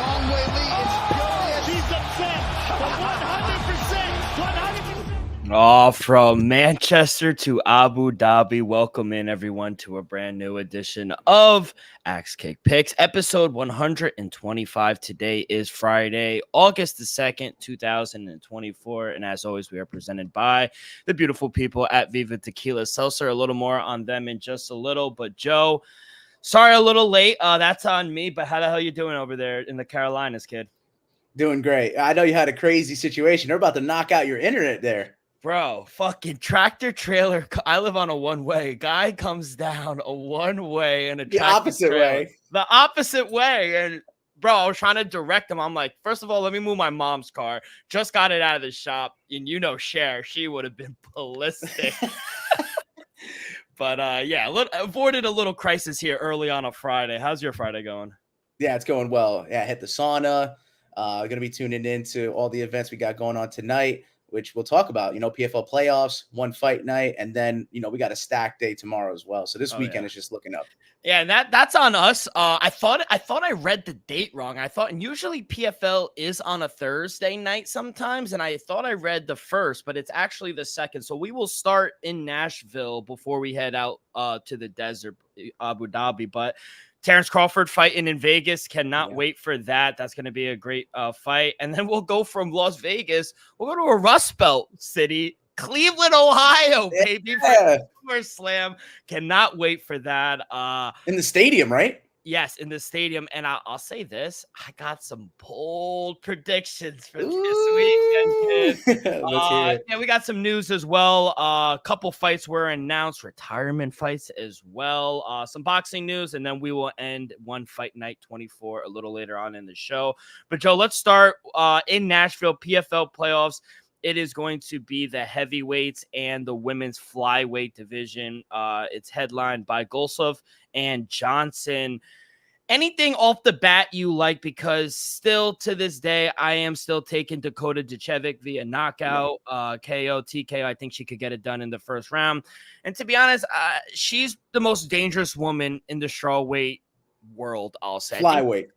Zhang Wei Li is furious. She's upset. 100%. 100%. Oh, from Manchester to Abu Dhabi. Welcome in, everyone, to a brand new edition of Axe Cake Picks, episode 125. Today is Friday, August the 2nd, 2024. And as always, we are presented by the beautiful people at Viva Tequila Seltzer. A little more on them in just a little. But, Joe, sorry a little late. That's on me. But how the hell you doing over there in the Carolinas, kid? Doing great. I know you had a crazy situation. They're about to knock out your internet there. Bro, fucking tractor trailer. I live on a one-way. Guy comes down a one-way and a The tractor opposite trailer. way. The opposite way. And bro, I was trying to direct him. I'm like, first of all, let me move my mom's car. Just got it out of the shop. And you know, Cher, she would have been ballistic. But yeah, avoided a little crisis here early on a Friday. How's your Friday going? Yeah, it's going well. Yeah, hit the sauna. Going to be tuning into all the events we got going on tonight, which we'll talk about. You know, PFL playoffs, one fight night, and then, you know, we got a stack day tomorrow as well. So this weekend is just looking up. Yeah, and that's on us. I thought I read the date wrong. I thought, and usually PFL is on a Thursday night sometimes, and I thought I read the first, but it's actually the second. So we will start in Nashville before we head out to the desert, Abu Dhabi. But Terrence Crawford fighting in Vegas. Cannot wait for that. That's going to be a great fight. And then we'll go from Las Vegas. We'll go to a Rust Belt city, Cleveland, Ohio, baby. Yeah. For Slam. Cannot wait for that. In the stadium, right? Yes, in the stadium. And I'll say this. I got some bold predictions for this weekend, kid. Let's hear it. Yeah, we got some news as well. A couple fights were announced, retirement fights as well. Some boxing news, and then we will end One Fight Night 24 a little later on in the show. But Joe, let's start in Nashville, PFL playoffs. It is going to be the heavyweights and the women's flyweight division. It's headlined by Gulsov and Johnson. Anything off the bat you like? Because still to this day, I am still taking Dakota Dachevik via knockout, KO, TKO. I think she could get it done in the first round. And to be honest, she's the most dangerous woman in the strawweight world, I'll say. Flyweight.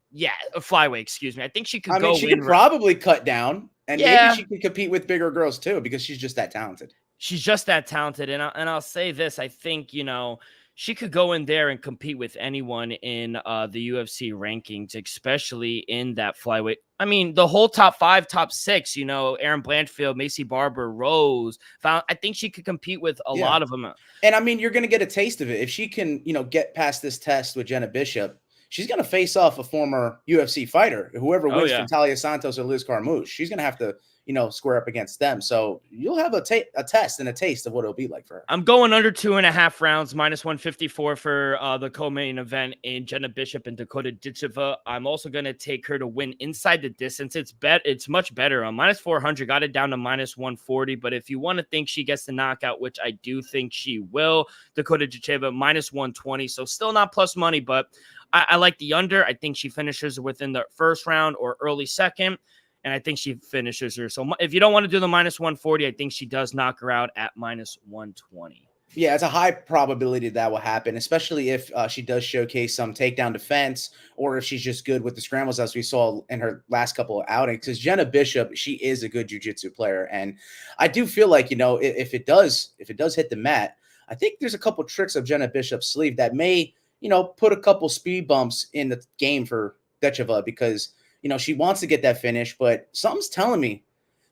Flyweight, excuse me. I think she could I mean, she could probably cut down, and maybe she could compete with bigger girls too, because she's just that talented. She's just that talented. And I'll say this. I think, you know, she could go in there and compete with anyone in the UFC rankings, especially in that flyweight. I mean, the whole top 5, top 6, you know, Erin Blanchfield, Macy Barber, Rose. I think she could compete with a lot of them. And I mean, you're going to get a taste of it. If she can, you know, get past this test with Jenna Bishop, she's going to face off a former UFC fighter. Whoever wins from Talia Santos or Liz Carmouche, she's going to have to, you know, square up against them. So you'll have a test and a taste of what it'll be like for her. I'm going under 2.5 rounds, minus 154 for the co-main event in Jenna Bishop and Dakota Ditcheva. I'm also going to take her to win inside the distance. It's much better. On minus 400, got it down to minus 140. But if you want to think she gets the knockout, which I do think she will, Dakota Ditcheva, minus 120. So still not plus money, but I like the under. I think she finishes within the first round or early second. And I think she finishes her. So if you don't want to do the minus 140, I think she does knock her out at minus 120. Yeah, it's a high probability that will happen, especially if she does showcase some takedown defense, or if she's just good with the scrambles, as we saw in her last couple of outings. Because Jenna Bishop, she is a good jiu-jitsu player. And I do feel like, you know, if it does hit the mat, I think there's a couple tricks of Jenna Bishop's sleeve that may, you know, put a couple speed bumps in the game for Decheva, because, you know, she wants to get that finish, but something's telling me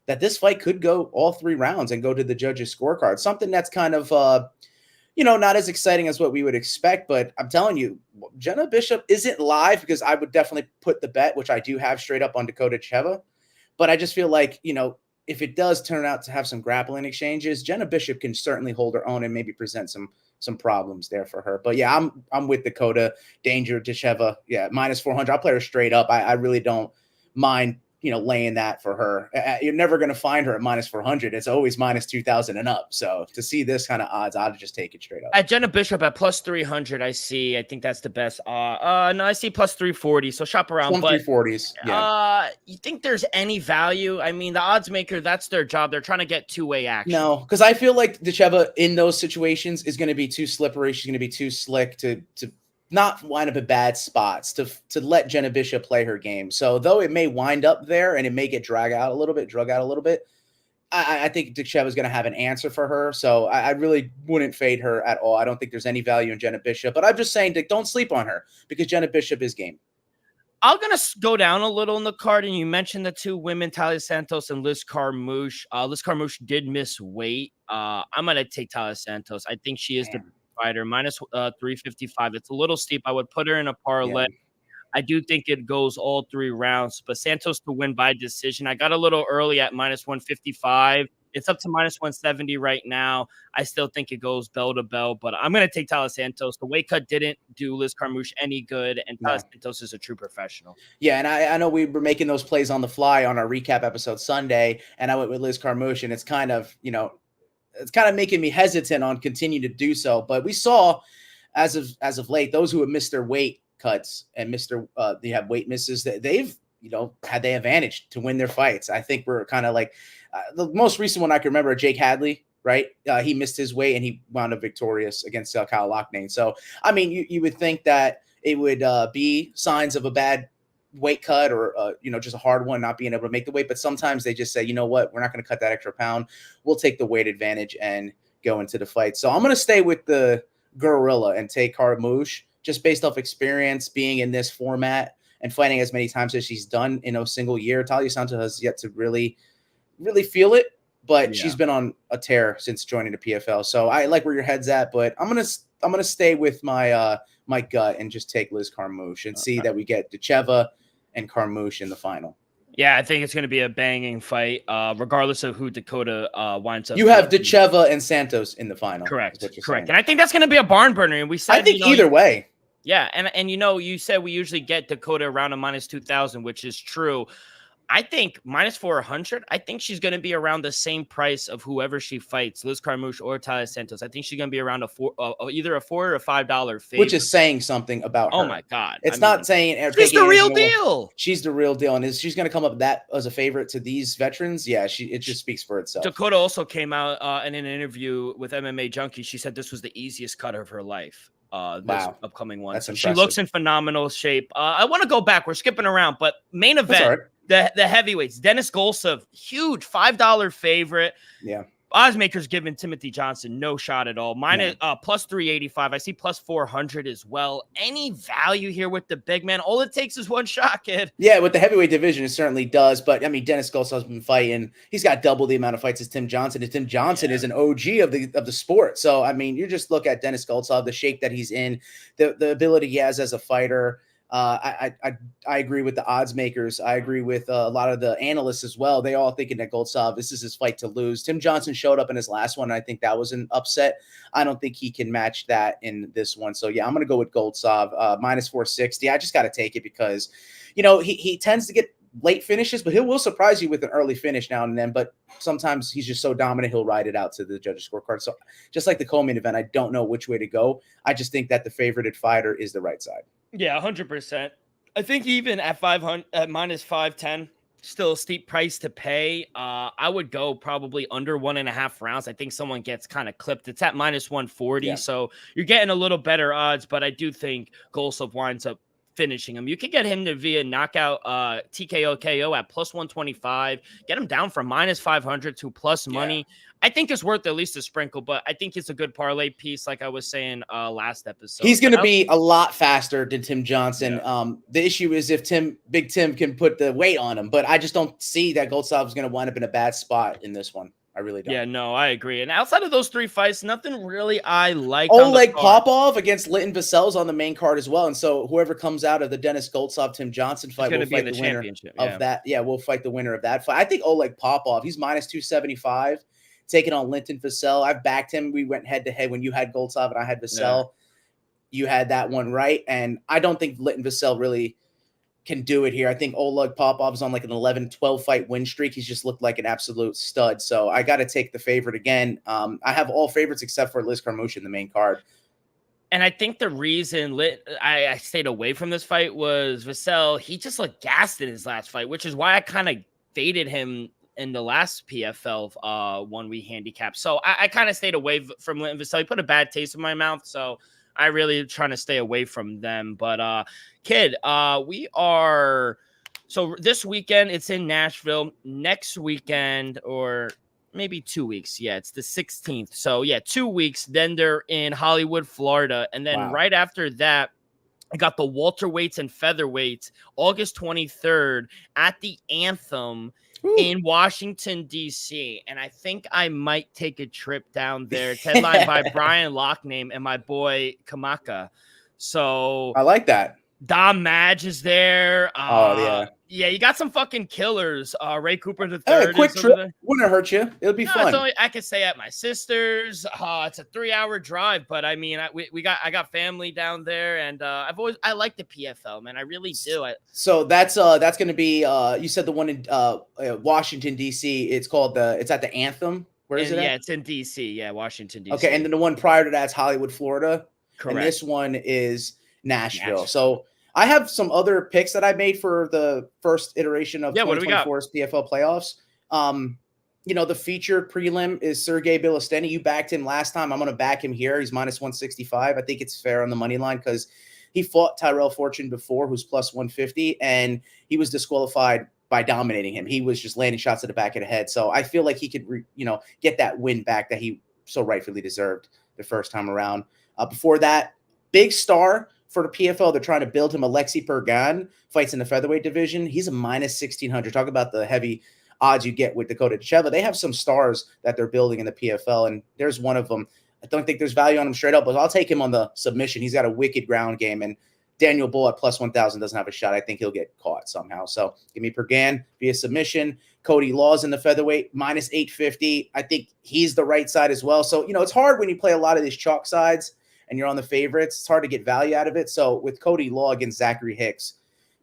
that this fight could go all 3 rounds and go to the judges' scorecard. Something that's kind of, you know, not as exciting as what we would expect. But I'm telling you, Jenna Bishop isn't live, because I would definitely put the bet, which I do have, straight up on Dakota Dacheva. But I just feel like, you know, if it does turn out to have some grappling exchanges, Jenna Bishop can certainly hold her own and maybe present some problems there for her. But yeah, I'm with Dakota. Danger Dacheva. Yeah, minus 400. I'll play her straight up. I really don't mind, you know, laying that for her. You're never going to find her at minus 400. It's always minus 2,000 and up. So to see this kind of odds, I'd just take it straight up. At Jenna Bishop at plus 300, I think that's the best. No, I see plus 340. So shop around. 340s. Yeah. You think there's any value? I mean, the odds maker, that's their job. They're trying to get two-way action. No, because I feel like Dacheva in those situations is going to be too slippery. She's going to be too slick to not wind up in bad spots to let Jenna Bishop play her game. So though it may wind up there and it may get drug out a little bit, I think Ditcheva is going to have an answer for her. So I really wouldn't fade her at all. I don't think there's any value in Jenna Bishop, but I'm just saying, Dick, don't sleep on her because Jenna Bishop is game. I'm going to go down a little in the card, and you mentioned the two women, Talia Santos and Liz Carmouche. Liz Carmouche did miss weight. I'm going to take Talia Santos. I think she is the fighter, minus 355. It's a little steep. I would put her in a parlay. Yeah. I do think it goes all 3 rounds, but Santos to win by decision. I got a little early at minus 155. It's up to minus 170 right now. I still think it goes bell to bell, but I'm going to take Talia Santos. The weight cut didn't do Liz Carmouche any good, and Talia Santos is a true professional. Yeah, and I know we were making those plays on the fly on our recap episode Sunday, and I went with Liz Carmouche, and it's kind of, it's kind of making me hesitant on continuing to do so. But we saw as of late, those who have missed their weight cuts and they have weight misses, that they've had the advantage to win their fights. I think we're kind of like the most recent one I can remember, Jake Hadley, right? He missed his weight and he wound up victorious against Kyle Loughnane. So I mean, you would think that it would be signs of a bad weight cut or just a hard one, not being able to make the weight, but sometimes they just say, you know what, we're not going to cut that extra pound, we'll take the weight advantage and go into the fight. So I'm going to stay with the gorilla and take Carmouche, just based off experience being in this format and fighting as many times as she's done in a single year. Talia Santos has yet to really feel it, but she's been on a tear since joining the PFL. So I like where your head's at, but I'm gonna stay with my my gut and just take Liz Carmouche and see that we get Ditcheva and Carmouche in the final. Yeah, I think it's going to be a banging fight, regardless of who Dakota winds up. You have Ditcheva and Santos in the final. Correct. And I think that's going to be a barn burner. And we said, I think either way. Yeah, and you said we usually get Dakota around a minus 2,000, which is true. I think minus 400. I think she's going to be around the same price of whoever she fights, Liz Carmouche or Talia Santos. I think she's going to be around either a $4 or $5 fee, which is saying something about her. Oh my God! It's not saying she's the real deal. She's the real deal, and she's going to come up that as a favorite to these veterans. Yeah, it just speaks for itself. Dakota also came out in an interview with MMA Junkie. She said this was the easiest cut of her life. This upcoming one. So she looks in phenomenal shape. I want to go back. We're skipping around, but main event. The heavyweights, Dennis Golsov, huge $5 favorite. Yeah. Oddsmakers giving Timothy Johnson no shot at all. Plus 385. I see plus 400 as well. Any value here with the big man? All it takes is one shot, kid. Yeah, with the heavyweight division, it certainly does. But I mean, Dennis Golsov's been fighting. He's got double the amount of fights as Tim Johnson. And Tim Johnson is an OG of the sport. So I mean, you just look at Dennis Golsov, the shape that he's in, the ability he has as a fighter. I agree with the odds makers. I agree with a lot of the analysts as well. They all thinking that Golsov, this is his fight to lose. Tim Johnson showed up in his last one. And I think that was an upset. I don't think he can match that in this one. So yeah, I'm going to go with Golsov, minus 460. I just got to take it because, he tends to get late finishes, but he will surprise you with an early finish now and then. But sometimes he's just so dominant, he'll ride it out to the judges' scorecard. So just like the co-main event, I don't know which way to go. I just think that the favorited fighter is the right side. Yeah, 100%. I think even at 500, at minus 510, still a steep price to pay. I would go probably under 1.5 rounds. I think someone gets kind of clipped. It's at minus 140, so you're getting a little better odds. But I do think Golsov winds up finishing him. You could get him to via knockout TKO KO at plus 125. Get him down from minus 500 to plus money. I think it's worth at least a sprinkle, but I think it's a good parlay piece, like I was saying last episode. He's going to be a lot faster than Tim Johnson. Yeah. The issue is if Big Tim can put the weight on him, but I just don't see that Golsov is going to wind up in a bad spot in this one. I really don't. Yeah, no, I agree. And outside of those 3 fights, nothing really I like. Oleg Popov against Linton Vassell's on the main card as well. And so whoever comes out of the Dennis Golsov, Tim Johnson fight will fight the winner of that. Yeah, we'll fight the winner of that fight. I think Oleg Popov, he's minus 275. Taking on Linton Vassell. I've backed him. We went head to head when you had Golsov and I had Vassell. Yeah. You had that one right. And I don't think Linton Vassell really can do it here. I think Oleg Popov's on like an 11-12 fight win streak. He's just looked like an absolute stud. So I got to take the favorite again. I have all favorites except for Liz Carmouche in the main card. And I think the reason I stayed away from this fight was Vassell. He just looked gassed in his last fight, which is why I kind of faded him in the last PFL one we handicapped. So I kind of stayed away from Linton Vassell. He put a bad taste in my mouth. So I really trying to stay away from them. But kid, we are so this weekend it's in Nashville. Next weekend or maybe 2 weeks. Yeah, it's the 16th. So yeah, 2 weeks. Then they're in Hollywood, Florida, and then right after that, I got the welterweights and featherweights August 23rd at the Anthem in Washington, D.C. And I think I might take a trip down there. It's headlined by Brian Lockname and my boy Kamaka. So I like that. Dom Madge is there. Yeah, you got some fucking killers. Ray Cooper the third. Hey, quick trip wouldn't hurt you. It'll be fun. I could stay at my sister's. It's a 3-hour drive, but I mean, I got family down there, and I like the PFL, man. I really do. So that's going to be you said the one in Washington D.C. It's called it's at the Anthem. Where is it? Yeah, it's in D.C. Yeah, Washington D.C. Okay, and then the one prior to that's Hollywood, Florida. Correct. And this one is Nashville. So I have some other picks that I made for the first iteration of 2024's PFL playoffs. The featured prelim is Sergey Bilisteny. You backed him last time. I'm going to back him here. He's minus 165. I think it's fair on the money line because he fought Tyrell Fortune before, who's plus 150, and he was disqualified by dominating him. He was just landing shots to the back of the head. So I feel like he could, get that win back that he so rightfully deserved the first time around. Before that, big star for the PFL, they're trying to build him. Alexi Pergan fights in the featherweight division. He's a minus 1,600. Talk about the heavy odds you get with Dakota Cheva. They have some stars that they're building in the PFL, and there's one of them. I don't think there's value on him straight up, but I'll take him on the submission. He's got a wicked ground game, and Daniel Bull at plus 1,000 doesn't have a shot. I think he'll get caught somehow. So give me Pergan via submission. Cody Laws in the featherweight, minus 850. I think he's the right side as well. So, it's hard when you play a lot of these chalk sides and you're on the favorites. It's hard to get value out of it. So with Cody Law against Zachary Hicks,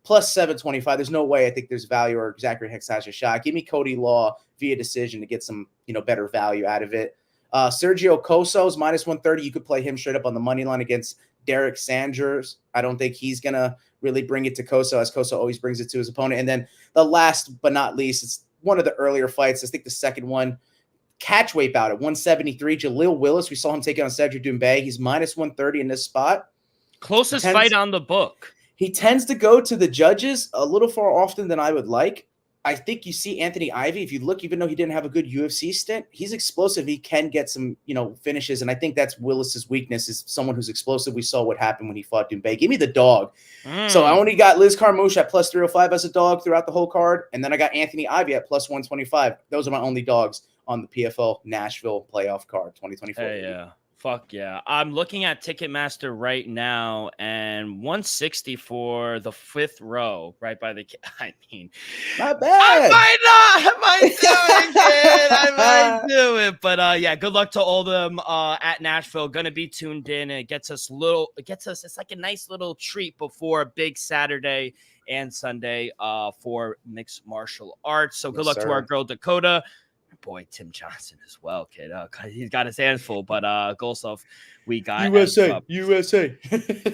plus 725, there's no way I think there's value or Zachary Hicks has a shot. Give me Cody Law via decision to get some, better value out of it. Sergio Coso's minus 130. You could play him straight up on the money line against Derek Sanders. I don't think he's going to really bring it to Coso, as Coso always brings it to his opponent. And then the last but not least, it's one of the earlier fights. I think the second one, catch weight bout at 173. Jaleel Willis, we saw him take on Cedric Doumbé. He's minus 130 in this spot. Closest fight on the book. He tends to go to the judges a little far often than I would like. I think you see Anthony Ivy, if you look, even though he didn't have a good UFC stint, he's explosive. He can get some, finishes. And I think that's Willis's weakness, is someone who's explosive. We saw what happened when he fought Doumbé. Give me the dog. So I only got Liz Carmouche at plus 305 as a dog throughout the whole card. And then I got Anthony Ivy at plus 125. Those are my only dogs on the PFL Nashville playoff card 2024. Hey, yeah. Fuck yeah. I'm looking at Ticketmaster right now, and 160 for the fifth row, right by the I mean, not bad. I might do it, kid. I might do it. But yeah, good luck to all of them at Nashville. Gonna be tuned in. And it gets us, it's like a nice little treat before a big Saturday and Sunday for mixed martial arts. So good luck to our girl Dakota. Boy, Tim Johnson as well, kid. He's got his hands full, but Golsov, we got USA.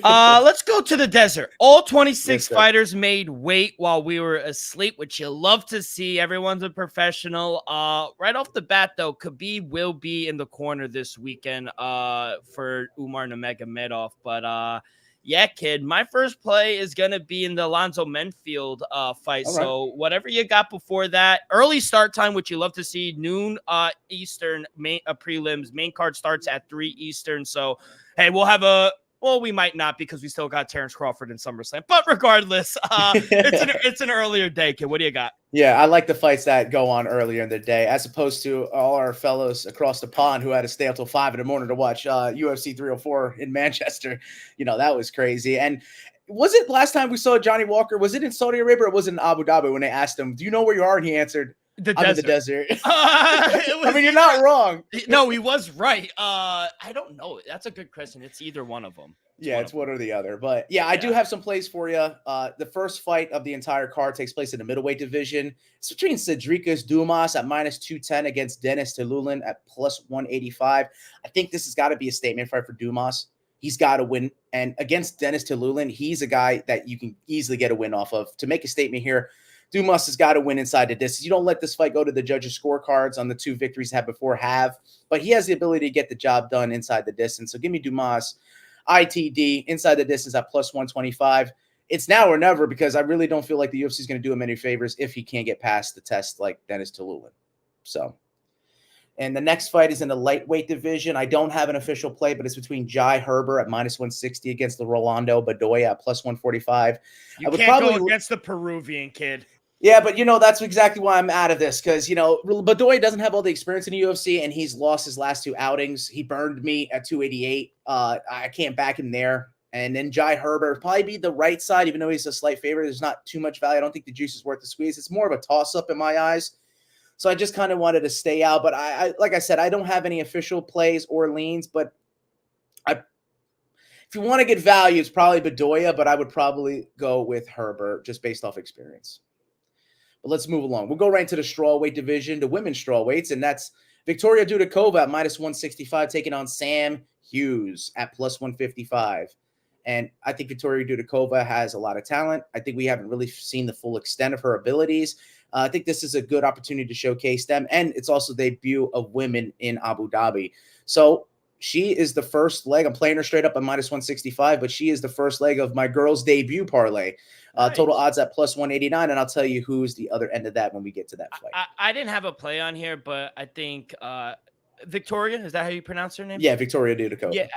Let's go to the desert. All 26 fighters made weight while we were asleep, which you love to see. Everyone's a professional. Right off the bat, though, Khabib will be in the corner this weekend for Umar Nurmagomedov, but yeah, kid, my first play is going to be in the Alonzo Menfield fight. All right. So whatever you got before that, early start time, which you love to see, noon Eastern prelims. Main card starts at 3 Eastern. So, hey, we'll have we might not, because we still got Terrence Crawford in SummerSlam. But regardless, it's an earlier day, kid. What do you got? Yeah, I like the fights that go on earlier in the day, as opposed to all our fellows across the pond who had to stay up till 5 a.m. to watch UFC 304 in Manchester. That was crazy. And was it last time we saw Johnny Walker? Was it in Saudi Arabia or was it in Abu Dhabi when they asked him, "Do you know where you are?" And he answered, I'm in the desert. I mean, you're not wrong. No, he was right. I don't know. That's a good question. It's either one of them. It's one or the other. But yeah, I do have some plays for you. The first fight of the entire card takes place in the middleweight division. It's between Cedrikus Dumas at minus 210 against Dennis Tululin at plus 185. I think this has got to be a statement fight for Dumas. He's got to win. And against Dennis Tululin, he's a guy that you can easily get a win off of. To make a statement here, Dumas has got to win inside the distance. You don't let this fight go to the judges' scorecards on the 2 victories had before, but he has the ability to get the job done inside the distance. So give me Dumas. ITD, inside the distance at plus 125. It's now or never because I really don't feel like the UFC is going to do him any favors if he can't get past the test like Dennis Tululin. So, and the next fight is in the lightweight division. I don't have an official play, but it's between Jai Herbert at minus 160 against the Rolando Bedoya at plus 145. You can't go against the Peruvian kid. Yeah, but, that's exactly why I'm out of this because, Bedoya doesn't have all the experience in the UFC, and he's lost his last 2 outings. He burned me at 288. I can't back him there. And then Jai Herbert probably be the right side, even though he's a slight favorite. There's not too much value. I don't think the juice is worth the squeeze. It's more of a toss-up in my eyes. So I just kind of wanted to stay out. But I like I said, I don't have any official plays or leans. But if you want to get value, it's probably Bedoya, but I would probably go with Herbert just based off experience. But let's move along. We'll go right into the strawweight division, the women's strawweights, and that's Victoria Dudakova at minus 165, taking on Sam Hughes at plus 155. And I think Victoria Dudakova has a lot of talent. I think we haven't really seen the full extent of her abilities. I think this is a good opportunity to showcase them. And it's also the debut of women in Abu Dhabi. So she is the first leg. I'm playing her straight up at minus 165, but she is the first leg of my girls' debut parlay. Nice. Total odds at plus 189. And I'll tell you who's the other end of that when we get to that fight. I didn't have a play on here, but I think Victoria, is that how you pronounce her name? Yeah, Victoria Dudakova. Yeah,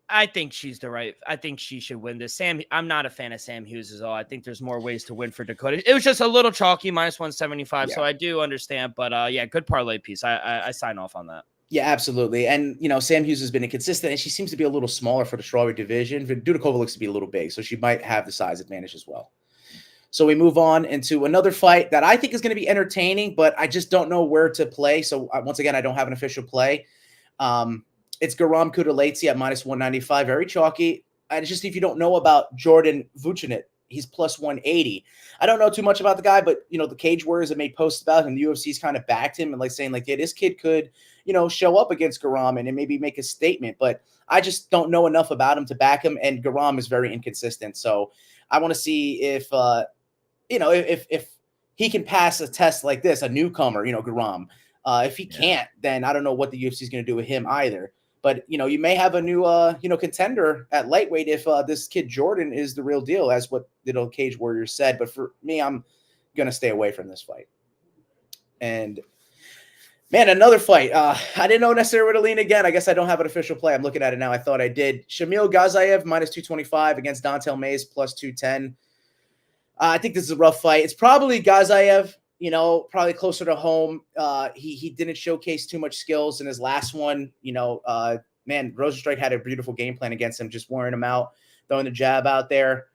I think she's I think she should win this. I'm not a fan of Sam Hughes at all. I think there's more ways to win for Dakota. It was just a little chalky, minus 175. Yeah. So I do understand, but good parlay piece. I sign off on that. Yeah, absolutely. And, Sam Hughes has been inconsistent, and she seems to be a little smaller for the strawweight division. Dudakova looks to be a little big, so she might have the size advantage as well. So we move on into another fight that I think is going to be entertaining, but I just don't know where to play. So once again, I don't have an official play. It's Garam Kudaletse at minus 195. Very chalky. And it's just if you don't know about Jordan Vucinic, he's plus 180. I don't know too much about the guy, but, the Cage Warriors have made posts about him. The UFC's kind of backed him and saying yeah, this kid could, show up against Garam and maybe make a statement. But I just don't know enough about him to back him. And Garam is very inconsistent. So I want to see if, if he can pass a test like this, a newcomer, Garam. If he can't, then I don't know what the UFC is going to do with him either. But, you may have a new, contender at lightweight if this kid Jordan is the real deal, as what the Cage Warriors said. But for me, I'm going to stay away from this fight. And, man, another fight. I didn't know necessarily where to lean again. I guess I don't have an official play. I'm looking at it now. I thought I did. Shamil Ghazaev, minus 225 against Dontel Mays, plus 210. I think this is a rough fight. It's probably Ghazaev. Probably closer to home. He didn't showcase too much skills in his last one. Rosenstrike had a beautiful game plan against him, just wearing him out, throwing the jab out there.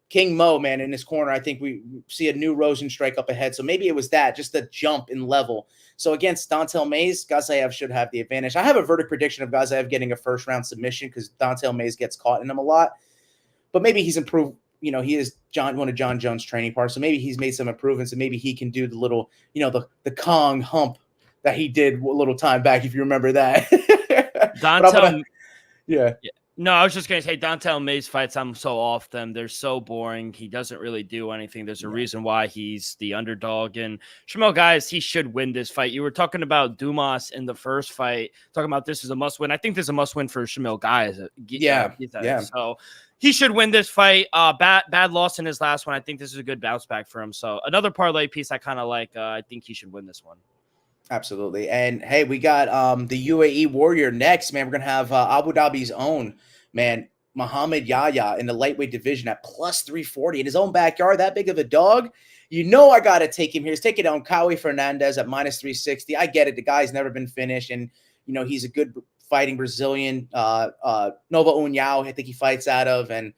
King Mo, man, in his corner, I think we see a new Rosenstrike up ahead. So maybe it was that, just a jump in level. So against Dontel Mays, Ghazaev should have the advantage. I have a verdict prediction of Ghazaev getting a first-round submission because Dontel Mays gets caught in him a lot. But maybe he's improved. He is one of John Jones' training partners, so maybe he's made some improvements, and maybe he can do the little, the Kong hump that he did a little time back, if you remember that. Yeah. No, I was just going to say Dontel Mays fights, I'm so off them. They're so boring. He doesn't really do anything. There's a reason why he's the underdog. And Shamil, guys, he should win this fight. You were talking about Dumas in the first fight, talking about this is a must win. I think this is a must win for Shamil, guys. Yeah. So he should win this fight. Bad loss in his last one. I think this is a good bounce back for him. So another parlay piece I kind of like. I think he should win this one. Absolutely. And hey, we got the UAE Warrior next, man. We're going to have Abu Dhabi's own, man, Muhammad Yahya in the lightweight division at plus 340 in his own backyard. That big of a dog. I got to take him here. He's taking down Kawi Fernandez at minus 360. I get it. The guy's never been finished. And, he's a good fighting Brazilian. Nova União, I think he fights out of. And,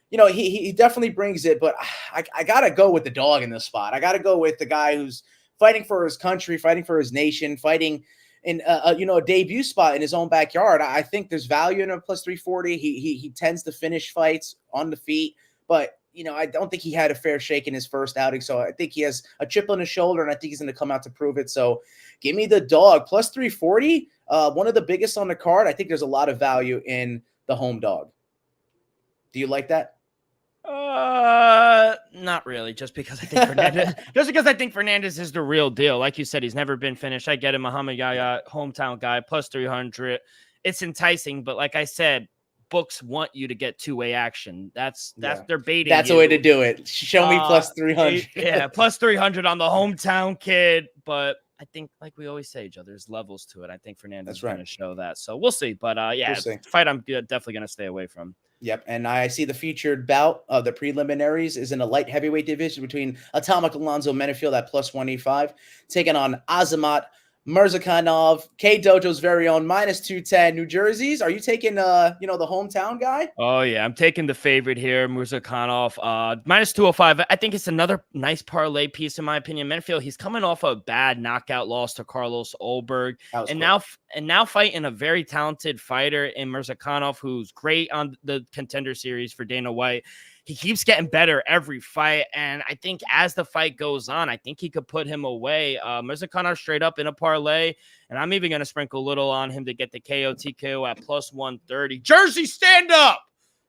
he definitely brings it. But I got to go with the dog in this spot. I got to go with the guy who's fighting for his country, fighting for his nation, fighting in a debut spot in his own backyard. I think there's value in a plus 340. He tends to finish fights on the feet, but I don't think he had a fair shake in his first outing. So I think he has a chip on his shoulder, and I think he's going to come out to prove it. So give me the dog plus 340. One of the biggest on the card. I think there's a lot of value in the home dog. Do you like that? Not really. Just because I think Fernandez is the real deal. Like you said, he's never been finished. I get it. Muhammad Yahya, hometown guy, plus 300. It's enticing, but like I said, books want you to get two-way action. That's they're baiting. That's you. a way to do it. Show me plus 300. Yeah, plus 300 on the hometown kid. But I think, like we always say, Joe, there's levels to it. I think Fernandez is going to show that. So we'll see. But yeah, We'll see. Fight I'm definitely going to stay away from. Yep, and I see the featured bout of the preliminaries is in a light heavyweight division between Atomic Alonzo Menefield at plus 185, taking on Azamat Murzakanov, K Dojo's very own minus 210 New Jersey's. Are you taking the hometown guy? Oh yeah, I'm taking the favorite here, Murzakanov, minus 205. I think it's another nice parlay piece in my opinion. Menefield, he's coming off a bad knockout loss to Carlos Ulberg, and now fighting a very talented fighter in Murzakanov, who's great on the Contender Series for Dana White. He keeps getting better every fight, and I think as the fight goes on, I think he could put him away. Murzakanov straight up in a parlay, and I'm even going to sprinkle a little on him to get the KO TKO at plus 130. Jersey, stand up!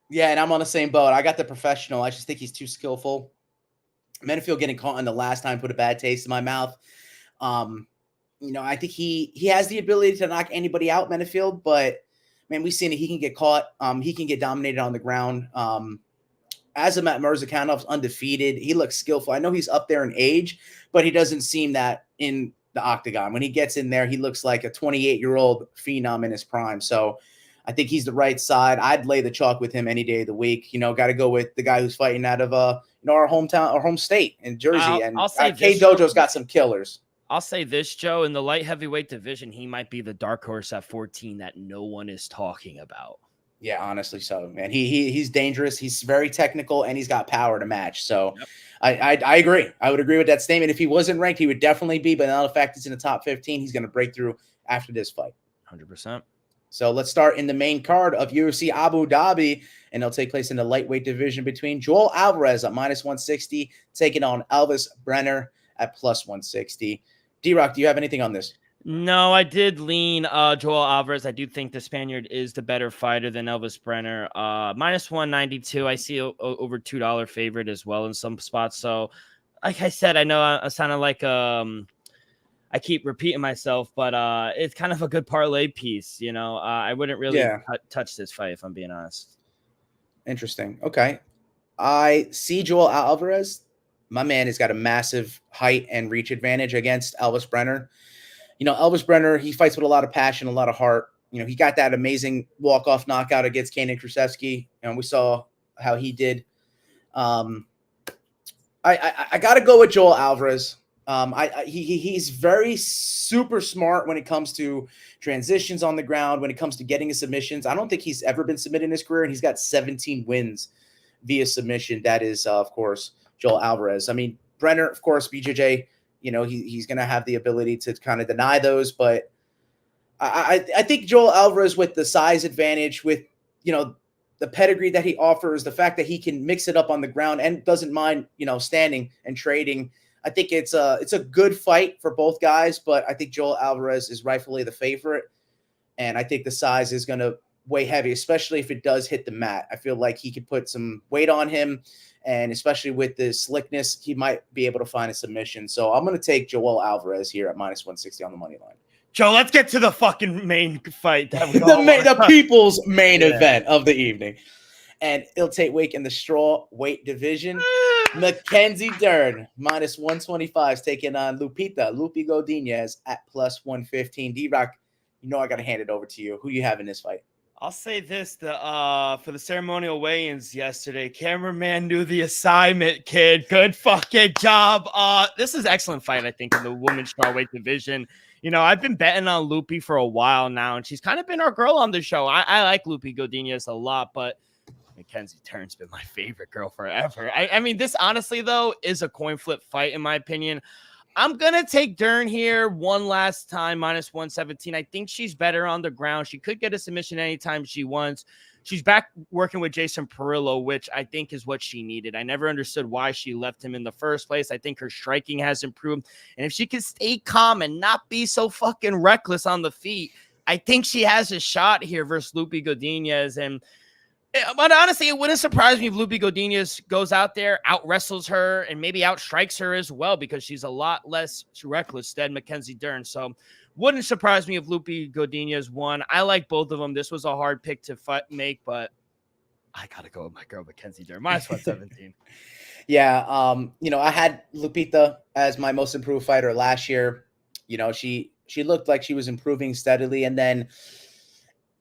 Yeah, and I'm on the same boat. I got the professional. I just think he's too skillful. Menefield getting caught in the last time put a bad taste in my mouth. I think he has the ability to knock anybody out, Menefield, but man, we've seen it. He can get caught. He can get dominated on the ground. Azamat Murzacanov's undefeated. He looks skillful. I know he's up there in age, but he doesn't seem that in the octagon. When he gets in there, he looks like a 28-year-old phenom in his prime. So I think he's the right side. I'd lay the chalk with him any day of the week. Got to go with the guy who's fighting out of our hometown, our home state in Jersey. I'll say K Dojo's got some killers. I'll say this, Joe. In the light heavyweight division, he might be the dark horse at 14 that no one is talking about. Yeah, honestly, so man, he's dangerous. He's very technical, and he's got power to match. So, yep. I agree. I would agree with that statement. If he wasn't ranked, he would definitely be. But now the fact he's in the top 15, he's going to break through after this fight. 100%. So let's start in the main card of UFC Abu Dhabi, and it'll take place in the lightweight division between Joel Alvarez at minus 160, taking on Elvis Brenner at plus 160. D-Rock, do you have anything on this? No, I did lean Joel Alvarez. I do think the Spaniard is the better fighter than Elvis Brenner. Minus 192. I see over $2 favorite as well in some spots. So, like I said, I know I sounded like I keep repeating myself, but it's kind of a good parlay piece. I wouldn't really touch this fight if I'm being honest. Interesting. Okay, I see Joel Alvarez. My man has got a massive height and reach advantage against Elvis Brenner. Elvis Brenner, he fights with a lot of passion, a lot of heart. He got that amazing walk-off knockout against Kenan Krusevsky, and we saw how he did. I got to go with Joel Alvarez. He's very super smart when it comes to transitions on the ground, when it comes to getting his submissions. I don't think he's ever been submitted in his career, and he's got 17 wins via submission. That is, of course, Joel Alvarez. I mean, Brenner, of course, BJJ, he's going to have the ability to kind of deny those. But I think Joel Alvarez, with the size advantage, with, the pedigree that he offers, the fact that he can mix it up on the ground and doesn't mind, standing and trading, I think it's a good fight for both guys. But I think Joel Alvarez is rightfully the favorite. And I think the size is going to weigh heavy, especially if it does hit the mat. I feel like he could put some weight on him. And especially with the slickness, he might be able to find a submission. So I'm going to take Joel Alvarez here at minus 160 on the money line. Joe, let's get to the fucking main fight. The people's main event of the evening. And it'll take weight in the straw weight division. Mackenzie Dern, minus 125, taking on Lupi Godinez at plus 115. D-Rock, I got to hand it over to you. Who do you have in this fight? I'll say this, for the ceremonial weigh-ins yesterday, cameraman knew the assignment, kid. Good fucking job. This is an excellent fight, I think, in the women's strawweight division. I've been betting on Lupi for a while now, and she's kind of been our girl on the show. I like Lupi Godinez a lot, but Mackenzie Dern's been my favorite girl forever. I mean, this honestly, though, is a coin flip fight, in my opinion. I'm going to take Dern here one last time, minus 117. I think she's better on the ground. She could get a submission anytime she wants. She's back working with Jason Perillo, which I think is what she needed. I never understood why she left him in the first place. I think her striking has improved. And if she can stay calm and not be so fucking reckless on the feet, I think she has a shot here versus Lupi Godinez. And But honestly, it wouldn't surprise me if Lupi Godinez goes out there, out wrestles her, and maybe outstrikes her as well, because she's a lot less reckless than Mackenzie Dern. So wouldn't surprise me if Lupi Godinez won. I like both of them. This was a hard pick to make, but I got to go with my girl, Mackenzie Dern. Minus 117. Yeah. I had Lupita as my most improved fighter last year. She looked like she was improving steadily, and then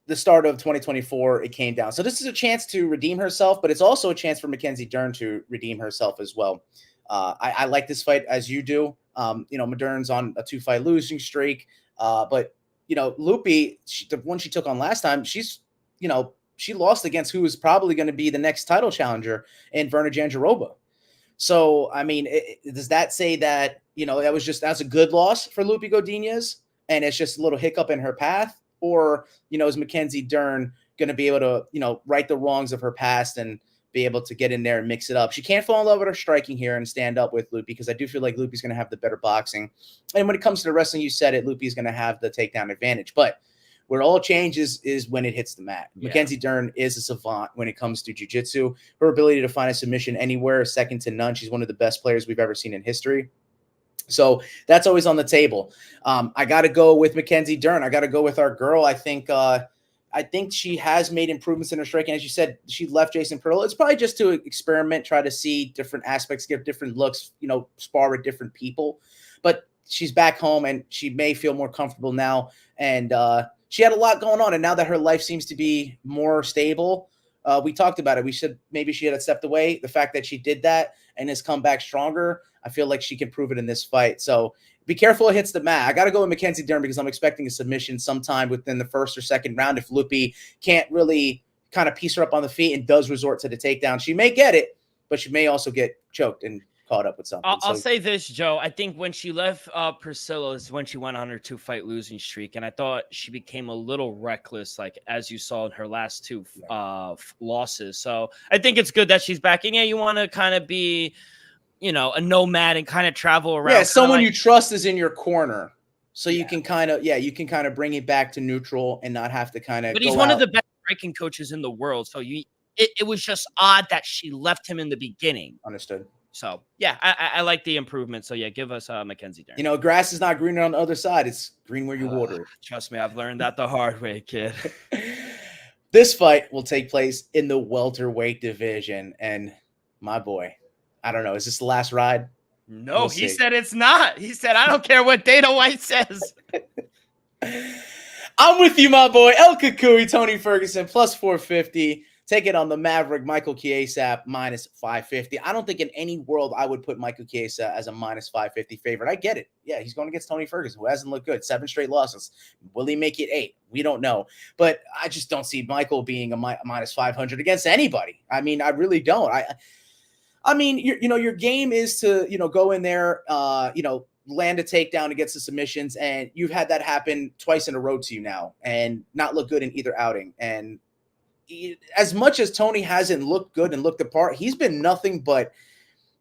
the start of 2024, it came down. So this is a chance to redeem herself, but it's also a chance for Mackenzie Dern to redeem herself as well. I like this fight as you do. Dern's on a 2-fight losing streak, but Lupi, the one she took on last time, she lost against who is probably going to be the next title challenger in Virna Jandiroba. So, I mean, does that say that, that's a good loss for Lupi Godinez, and it's just a little hiccup in her path? Or, is Mackenzie Dern going to be able to, right the wrongs of her past and be able to get in there and mix it up? She can't fall in love with her striking here and stand up with Lupi, because I do feel like Lupi's going to have the better boxing. And when it comes to the wrestling, you said it, Lupi's going to have the takedown advantage. But where it all changes is when it hits the mat. Yeah. Mackenzie Dern is a savant when it comes to jiu-jitsu. Her ability to find a submission anywhere is second to none. She's one of the best players we've ever seen in history. So that's always on the table. I got to go with Mackenzie Dern. I got to go with our girl. I think she has made improvements in her striking. As you said, she left Jason Perillo. It's probably just to experiment, try to see different aspects, get different looks, spar with different people. But she's back home, and she may feel more comfortable now. And she had a lot going on, and now that her life seems to be more stable, we talked about it. We said maybe she had stepped away. The fact that she did that and has come back stronger, I feel like she can prove it in this fight. So be careful it hits the mat. I got to go with Mackenzie Dern because I'm expecting a submission sometime within the first or second round. If Lupi can't really kind of piece her up on the feet and does resort to the takedown, she may get it, but she may also get choked and caught up with something. I'll say this, Joe. I think when she left Priscilla is when she went on her 2-fight losing streak, and I thought she became a little reckless, like as you saw in her last 2 losses. So I think it's good that she's back. And yeah, you want to kind of be, a nomad and kind of travel around. Yeah, someone you trust is in your corner, so you can kind of bring it back to neutral and not have to kind of. But he's one of the best striking coaches in the world, so it was just odd that she left him in the beginning. Understood. So, yeah, I like the improvement. So, yeah, give us Mackenzie Dern. Grass is not greener on the other side. It's green where you water it. Trust me, I've learned that the hard way, kid. This fight will take place in the welterweight division. And my boy, I don't know. Is this the last ride? No, he said it's not. He said, I don't care what Dana White says. I'm with you, my boy. El Cucuy, Tony Ferguson, plus 450. Take it on the Maverick, Michael Chiesa, minus 550. I don't think in any world I would put Michael Chiesa as a minus 550 favorite. I get it. Yeah, he's going against Tony Ferguson, who hasn't looked good. 7 straight losses. Will he make it 8? We don't know. But I just don't see Michael being a minus 500 against anybody. I mean, I really don't. I mean, your game is to, go in there, land a takedown and get some submissions. And you've had that happen twice in a row to you now and not look good in either outing. And as much as Tony hasn't looked good and looked the part, he's been nothing but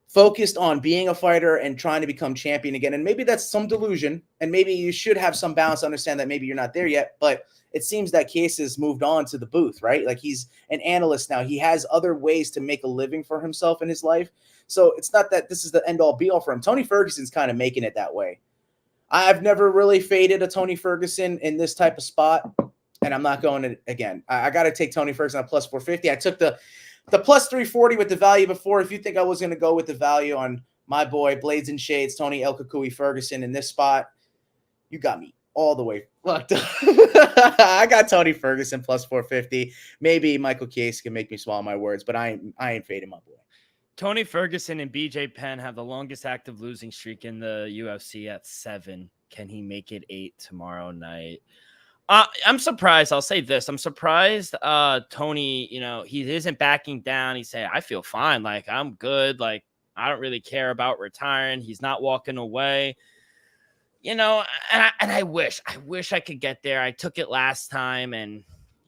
focused on being a fighter and trying to become champion again. And maybe that's some delusion, and maybe you should have some balance to understand that maybe you're not there yet. But it seems that Chiesa's moved on to the booth, right? Like he's an analyst now. He has other ways to make a living for himself in his life. So it's not that this is the end all be all for him. Tony Ferguson's kind of making it that way. I've never really faded a Tony Ferguson in this type of spot. And I'm not going to again. I got to take Tony Ferguson at plus 450. I took the plus 340 with the value before. If you think I was going to go with the value on my boy Blades and Shades, Tony El Cucuy Ferguson in this spot, you got me all the way fucked up. I got Tony Ferguson plus 450. Maybe Michael Chiesa can make me swallow my words, but I ain't fading my boy. Tony Ferguson and BJ Penn have the longest active losing streak in the UFC at 7. Can he make it 8 tomorrow night? I'm surprised. I'll say this. I'm surprised Tony, he isn't backing down. He said, I feel fine. Like, I'm good. Like, I don't really care about retiring. He's not walking away. And I wish I could get there. I took it last time, and,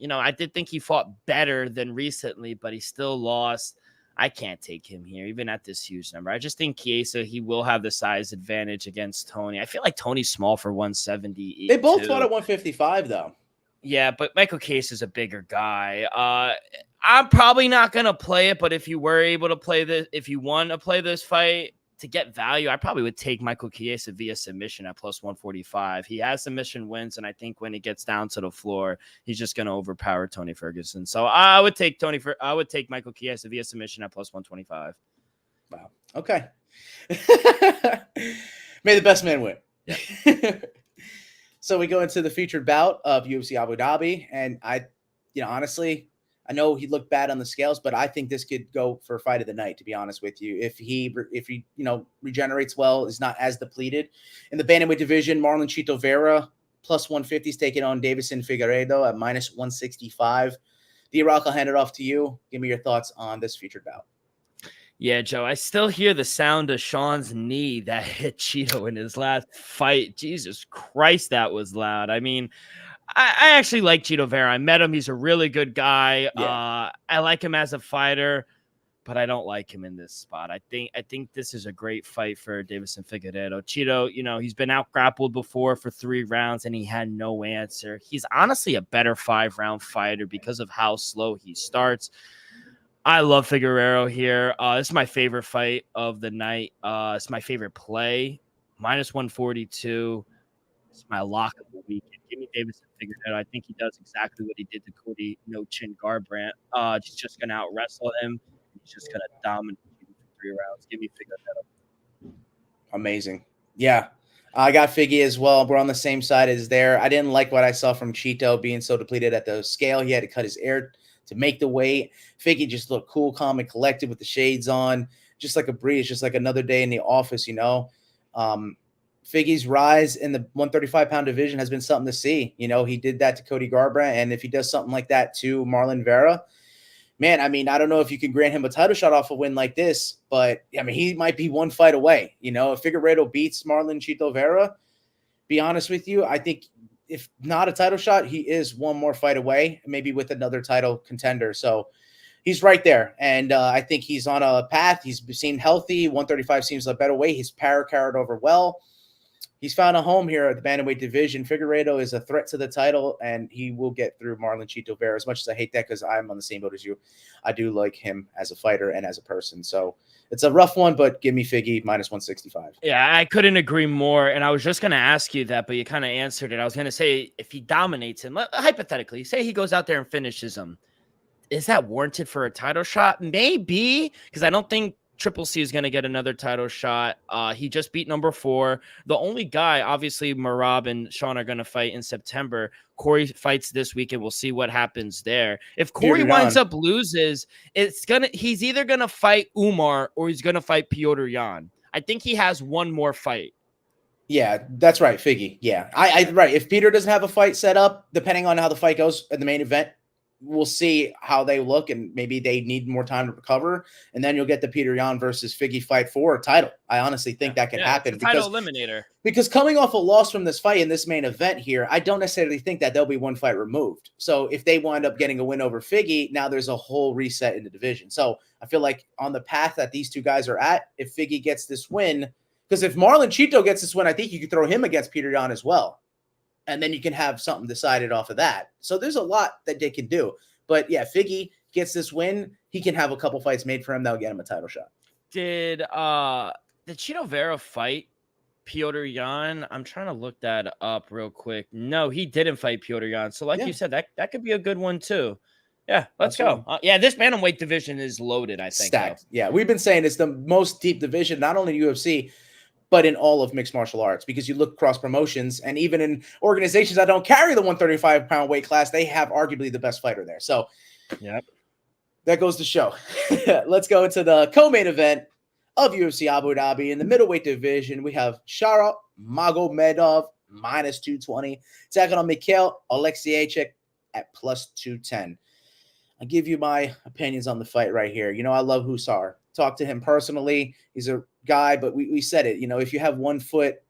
I did think he fought better than recently, but he still lost. I can't take him here, even at this huge number. I just think Chiesa, he will have the size advantage against Tony. I feel like Tony's small for 170. They both fought at 155, though. Yeah, but Michael Chiesa is a bigger guy. I'm probably not gonna play it, but if you were able to play this, if you want to play this fight to get value, I probably would take Michael Chiesa via submission at plus 145. He has submission wins, and I think when it gets down to the floor, he's just gonna overpower Tony Ferguson. So I would take Michael Chiesa via submission at plus 125. Wow. Okay. May the best man win. Yeah. So we go into the featured bout of UFC Abu Dhabi, and honestly, I know he looked bad on the scales, but I think this could go for fight of the night, to be honest with you. If he regenerates well, is not as depleted. In the bantamweight division, Marlon Chito Vera, plus 150 is taking on Davison Figueiredo at minus 165. D-Rock, I'll hand it off to you. Give me your thoughts on this featured bout. Yeah, Joe, I still hear the sound of Sean's knee that hit Chito in his last fight. Jesus Christ, that was loud. I mean, I actually like Chito Vera. I met him. He's a really good guy. Yeah. I like him as a fighter, but I don't like him in this spot. I think this is a great fight for Davison Figueiredo. Chito, he's been out grappled before for 3 rounds and he had no answer. He's honestly a better 5-round fighter because of how slow he starts. I love Figueiredo here. This is my favorite fight of the night. It's my favorite play. Minus 142. It's my lock of the weekend. Give me Davison Figueiredo. I think he does exactly what he did to Cody No Chin Garbrandt. He's just going to out wrestle him. He's just going to dominate him for 3 rounds. Give me Figueiredo. Amazing. Yeah. I got Figgy as well. We're on the same side as there. I didn't like what I saw from Chito being so depleted at the scale. He had to cut his air to make the weight. Figgy just looked cool, calm, and collected with the shades on, just like a breeze, just like another day in the office, Figgy's rise in the 135-pound division has been something to see. He did that to Cody Garbrandt, and if he does something like that to Marlon Vera, man, I mean, I don't know if you can grant him a title shot off a win like this, but, I mean, he might be one fight away. If Figueiredo beats Marlon Chito Vera, be honest with you, I think if not a title shot, he is one more fight away, maybe with another title contender. So he's right there. And I think he's on a path. He's seen healthy. 135 seems a better way. He's carried over well. He's found a home here at the bantamweight division. Figueiredo is a threat to the title, and he will get through Marlon Chito Vera. As much as I hate that because I'm on the same boat as you, I do like him as a fighter and as a person. So it's a rough one, but give me Figgy minus 165. Yeah, I couldn't agree more. And I was just going to ask you that, but you kind of answered it. I was going to say, if he dominates him, hypothetically, say he goes out there and finishes him, is that warranted for a title shot? Maybe, because I don't think Triple C is going to get another title shot. He just beat number 4. The only guy, obviously, Merab and Sean are going to fight in September. Corey fights this weekend. We'll see what happens there. If Corey winds up loses, he's either going to fight Umar or he's going to fight Piotr Jan. I think he has one more fight. Yeah, that's right, Figgy. Yeah, right. If Peter doesn't have a fight set up, depending on how the fight goes at the main event, we'll see how they look, and maybe they need more time to recover, and then you'll get the Peter Yan versus Figgy fight for a title. I honestly think that can happen. It's a title eliminator. Because coming off a loss from this fight in this main event here, I don't necessarily think that there'll be one fight removed. So if they wind up getting a win over Figgy, now there's a whole reset in the division. So I feel like on the path that these two guys are at, if Figgy gets this win, because if Marlon Chito gets this win, I think you could throw him against Peter Yan as well. And then you can have something decided off of that. So there's a lot that they can do. But yeah, Figgy gets this win, he can have a couple fights made for him that'll get him a title shot. Did Chito Vera fight Piotr Yan? I'm trying to look that up real quick. No, he didn't fight Piotr Yan. So like you said, that could be a good one too. Yeah, let's go. This bantamweight division is loaded, I think. Stacked. Yeah, we've been saying it's the most deep division, not only in UFC, but in all of mixed martial arts, because you look across promotions and even in organizations that don't carry the 135-pound weight class, they have arguably the best fighter there. So that goes to show. Let's go into the co-main event of UFC Abu Dhabi. In the middleweight division, we have Sharap Magomedov minus 220, taking on Mikhail Oleksiejczuk at plus 210. I'll give you my opinions on the fight right here. I love Husar. Talked to him personally. He's a guy, but we said it. If you have one foot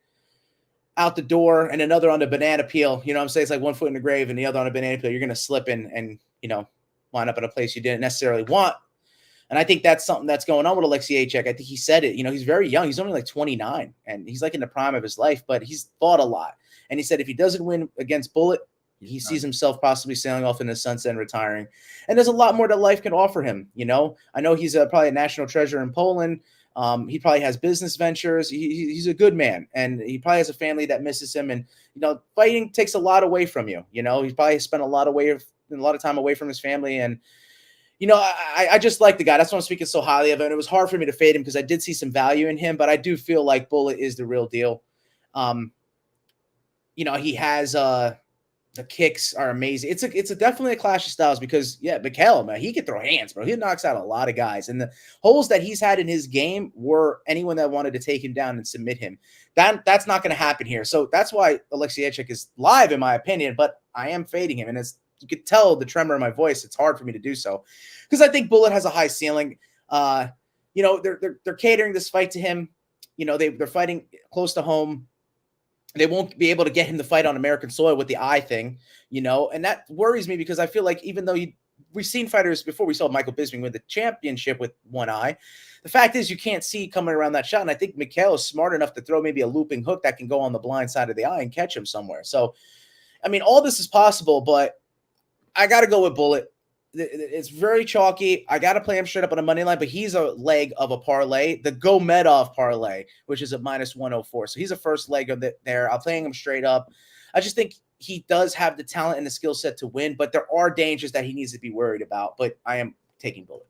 out the door and another on the banana peel, what I'm saying? It's like one foot in the grave and the other on a banana peel. You're going to slip in and, wind up in a place you didn't necessarily want. And I think that's something that's going on with Oleksiejczuk. I think he said it. He's very young. He's only like 29, and he's like in the prime of his life, but he's fought a lot. And he said if he doesn't win against Bullet, He sees himself possibly sailing off in the sunset and retiring. And there's a lot more that life can offer him. I know he's probably a national treasure in Poland. He probably has business ventures. He's a good man, and he probably has a family that misses him. And fighting takes a lot away from you. He's probably spent a lot of time away from his family. And I just like the guy. That's why I'm speaking so highly of him. And it was hard for me to fade him because I did see some value in him, but I do feel like Bullet is the real deal. He has the kicks are amazing. It's definitely a clash of styles because Mikhail, man, he can throw hands, bro. He knocks out a lot of guys, and the holes that he's had in his game were anyone that wanted to take him down and submit him. That's not going to happen here. So that's why Aleksiejczyk is live, in my opinion. But I am fading him, and as you could tell the tremor in my voice, it's hard for me to do so because I think Bullet has a high ceiling. They're catering this fight to him. They're fighting close to home. They won't be able to get him to fight on American soil with the eye thing, and that worries me because I feel like even though we've seen fighters before, we saw Michael Bisping win the championship with one eye. The fact is you can't see coming around that shot, and I think Mikhail is smart enough to throw maybe a looping hook that can go on the blind side of the eye and catch him somewhere. So, I mean, all this is possible, but I got to go with Bullet. It's very chalky. I got to play him straight up on a money line, but he's a leg of a parlay, the Gomedov parlay, which is at -104. So he's a first leg of it there. I'm playing him straight up. I just think he does have the talent and the skill set to win, but there are dangers that he needs to be worried about. But I am taking Bullet.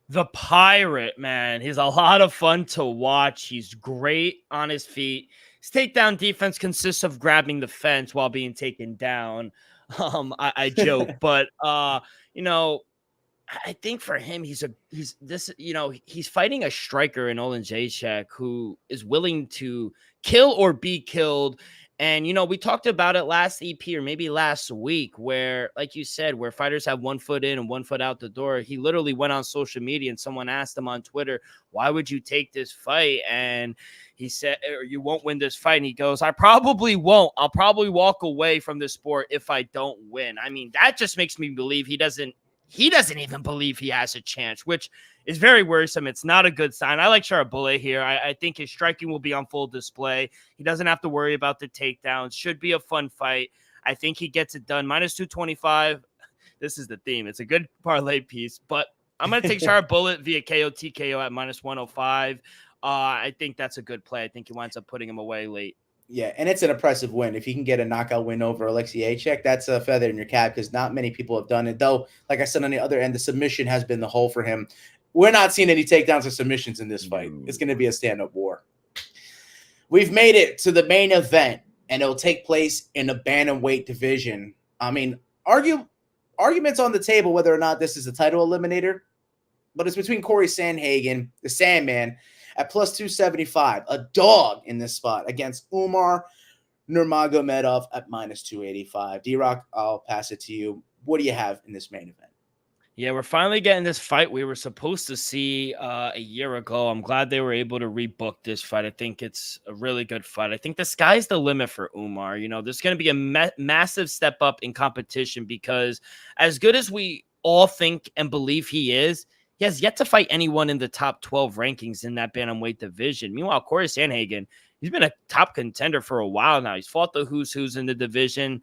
The Pirate, man, he's a lot of fun to watch. He's great on his feet. His takedown defense consists of grabbing the fence while being taken down. I joke, but I think for him, he's fighting a striker in Aleksiejczyk who is willing to kill or be killed. And, we talked about it last EP or maybe last week where, like you said, where fighters have 1 foot in and 1 foot out the door. He literally went on social media and someone asked him on Twitter, why would you take this fight? And he said, or you won't win this fight. And he goes, I probably won't. I'll probably walk away from this sport if I don't win. I mean, that just makes me believe he doesn't even believe he has a chance, which is very worrisome. It's not a good sign. I like Bullet here. I think his striking will be on full display. He doesn't have to worry about the takedowns. Should be a fun fight. I think he gets it done. -225. This is the theme. It's a good parlay piece, but I'm going to take Bullet via KO TKO at -105. I think that's a good play. I think he winds up putting him away late. Yeah, and it's an impressive win. If he can get a knockout win over Aleksiejczyk, that's a feather in your cap because not many people have done it. Though, like I said, on the other end, the submission has been the hole for him. We're not seeing any takedowns or submissions in this fight. It's going to be a stand-up war. We've made it to the main event, and it'll take place in the bantamweight division. I mean, arguments on the table whether or not this is a title eliminator, but it's between Corey Sandhagen, the Sandman, at +275, a dog in this spot against Umar Nurmagomedov at -285. D-Rock, I'll pass it to you. What do you have in this main event? Yeah, we're finally getting this fight we were supposed to see a year ago. I'm glad they were able to rebook this fight. I think it's a really good fight. I think the sky's the limit for Umar. There's going to be a massive step up in competition because as good as we all think and believe he has yet to fight anyone in the top 12 rankings in that bantamweight division. Meanwhile, Corey Sandhagen, he's been a top contender for a while now. He's fought the who's in the division.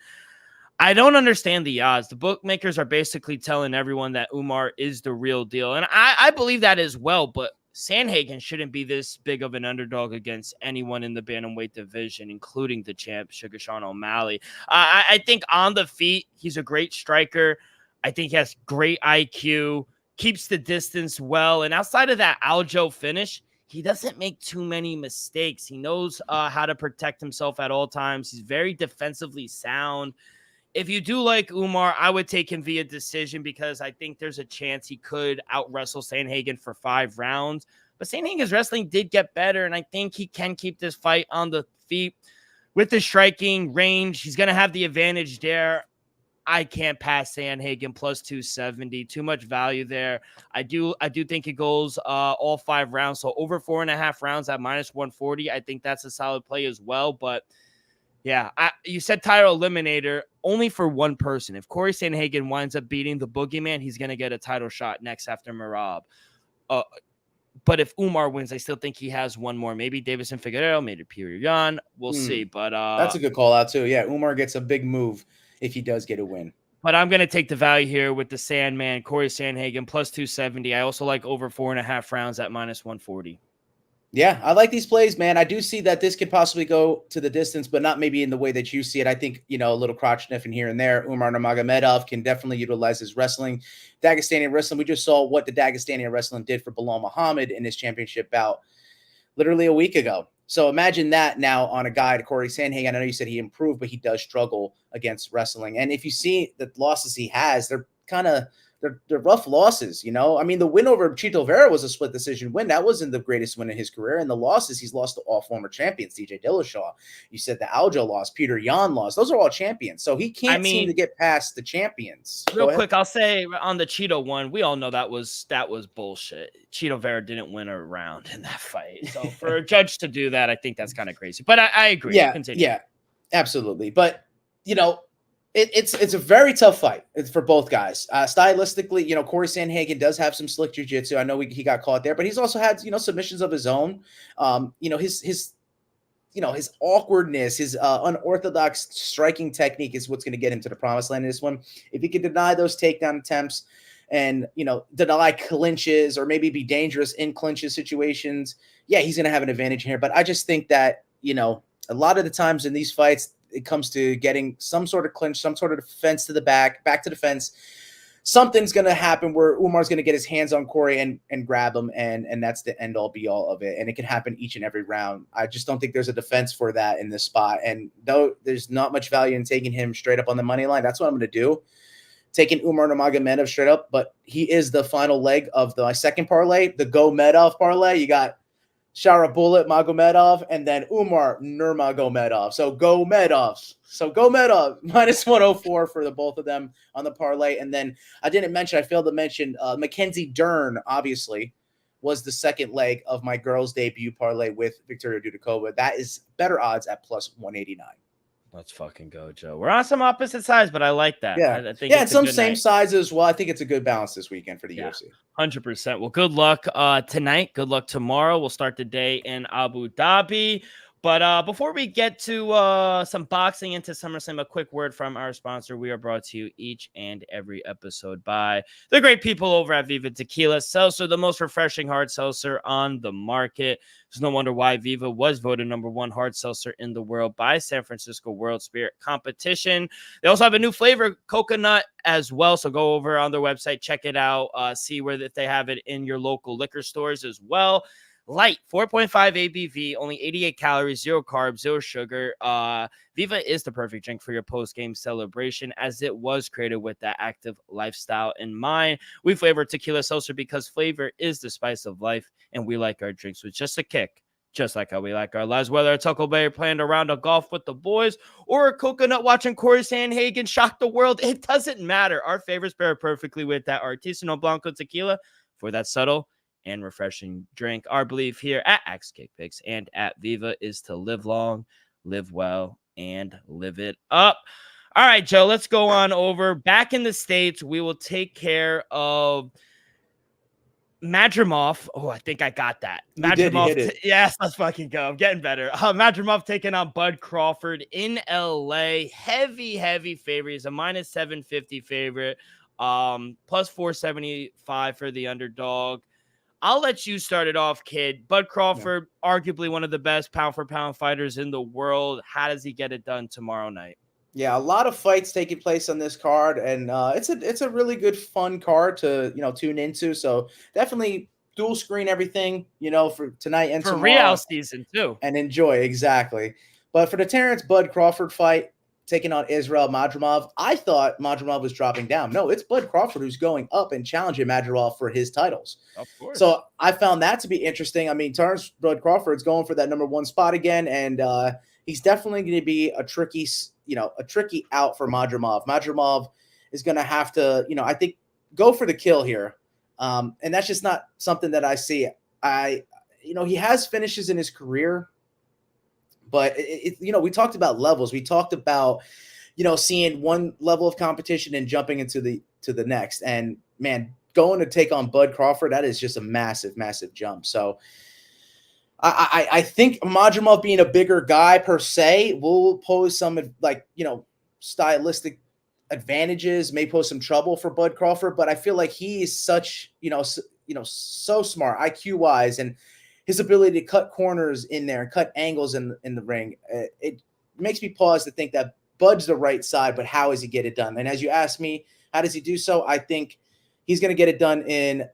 I don't understand the odds. The bookmakers are basically telling everyone that Umar is the real deal. And I believe that as well, but Sandhagen shouldn't be this big of an underdog against anyone in the bantamweight division, including the champ, Sugar Sean O'Malley. I think on the feet, he's a great striker. I think he has great IQ, keeps the distance well. And outside of that Aljo finish, he doesn't make too many mistakes. He knows how to protect himself at all times. He's very defensively sound. If you do like Umar, I would take him via decision because I think there's a chance he could out-wrestle Sandhagen for 5 rounds. But Sandhagen's wrestling did get better, and I think he can keep this fight on the feet. With the striking range, he's going to have the advantage there. I can't pass Sandhagen +270. Too much value there. I do think it goes all 5 rounds. So over 4.5 rounds at -140. I think that's a solid play as well. But yeah, you said title eliminator only for one person. If Corey Sandhagen winds up beating the Boogeyman, he's going to get a title shot next after Merab. But if Umar wins, I still think he has one more. Maybe Davison Figueiredo, maybe Petr Yan. We'll see. But that's a good call out too. Yeah, Umar gets a big move if he does get a win. But I'm going to take the value here with the Sandman, Corey Sandhagen, plus 270. I also like over 4.5 rounds at minus 140. Yeah, I like these plays, man. I do see that this could possibly go to the distance, but not maybe in the way that you see it. I think, a little crotch sniffing here and there. Umar Nurmagomedov can definitely utilize his wrestling. Dagestani wrestling, we just saw what the Dagestani wrestling did for Bilal Muhammad in his championship bout literally a week ago. So imagine that now on a guy, Corey Sandhagen. I know you said he improved, but he does struggle against wrestling. And if you see the losses he has, they're kind of they're rough losses, I mean, the win over Chito Vera was a split decision win. That wasn't the greatest win in his career. And the losses, he's lost to all former champions. DJ Dillashaw, you said the Aljo lost, Peter Yan lost. Those are all champions. So he can't seem to get past the champions. Real quick, I'll say on the Chito one, we all know that was bullshit. Chito Vera didn't win a round in that fight. So for a judge to do that, I think that's kind of crazy. But I agree. Yeah, absolutely. But, It's a very tough fight for both guys. Stylistically, Corey Sandhagen does have some slick jiu-jitsu. I know he got caught there, but he's also had, submissions of his own. His awkwardness, his unorthodox striking technique is what's going to get him to the promised land in this one. If he can deny those takedown attempts and, deny clinches or maybe be dangerous in clinches situations, yeah, he's going to have an advantage here. But I just think that, a lot of the times in these fights, it comes to getting some sort of clinch, some sort of defense to the back to the fence. Something's going to happen where Umar's going to get his hands on Corey and grab him, and that's the end all be all of it. And it can happen each and every round. I just don't think there's a defense for that in this spot. And though there's not much value in taking him straight up on the money line, that's what I'm going to do. Taking Umar Nurmagomedov straight up, but he is the final leg of my second parlay, the Go Medov parlay. You got Sharabullet Magomedov, and then Umar Nurmagomedov. So go Medov. Minus 104 for the both of them on the parlay. And then I failed to mention Mackenzie Dern, obviously, was the second leg of my girls' debut parlay with Victoria Dudikova. That is better odds at plus 189. Let's fucking go, Joe. We're on some opposite sides, but I like that. Yeah, I think it's some same size as well. I think it's a good balance this weekend for the UFC. 100%. Well, good luck tonight. Good luck tomorrow. We'll start the day in Abu Dhabi. But before we get to some boxing into SummerSlam, a quick word from our sponsor. We are brought to you each and every episode by the great people over at Viva Tequila Seltzer, the most refreshing hard seltzer on the market. There's no wonder why Viva was voted #1 hard seltzer in the world by San Francisco World Spirit Competition. They also have a new flavor, coconut, as well. So go over on their website, check it out, see if they have it in your local liquor stores as well. Light, 4.5 ABV, only 88 calories, 0 carbs, 0 sugar. Viva is the perfect drink for your post-game celebration, as it was created with that active lifestyle in mind. We flavor tequila seltzer because flavor is the spice of life, and we like our drinks with just a kick, just like how we like our lives. Whether it's Huckleberry playing a round of golf with the boys or a coconut watching Corey Sandhagen shock the world, it doesn't matter. Our favorites pair perfectly with that Artisanal Blanco tequila for that subtle and refreshing drink. Our belief here at Axe Cake Picks and at Viva is to live long, live well, and live it up. All right, Joe, let's go on over. Back in the States, we will take care of Madrimov. Oh, I think I got that. Madrimov. Yes, let's fucking go. I'm getting better. Madrimov taking on Bud Crawford in LA. Heavy favorite. He's a minus 750 favorite. Plus 475 for the underdog. I'll let you start it off, kid. Bud Crawford, arguably one of the best pound-for-pound fighters in the world. How does he get it done tomorrow night? Yeah, a lot of fights taking place on this card, and it's a really good, fun card to tune into. So definitely dual screen everything, for tonight and for tomorrow. Real season too, and enjoy exactly. But for the Terrence Bud Crawford fight, taking on Israel Madrimov, I thought Madrimov was dropping down. No, it's Bud Crawford who's going up and challenging Madrimov for his titles. Of course. So I found that to be interesting. I mean, Terrence Bud Crawford's going for that #1 spot again, and he's definitely going to be a tricky out for Madrimov. Madrimov is going to have to, I think, go for the kill here, and that's just not something that I see. He has finishes in his career. But, we talked about levels. We talked about, seeing one level of competition and jumping into the next. And, man, going to take on Bud Crawford, that is just a massive, massive jump. So I think Madrimov being a bigger guy per se will pose some, stylistic advantages, may pose some trouble for Bud Crawford, but I feel like he is such, so smart IQ wise, and his ability to cut corners in there and cut angles in the ring. It makes me pause to think that Bud's the right side, but how does he get it done? And as you ask me, how does he do so? I think he's going to get it done in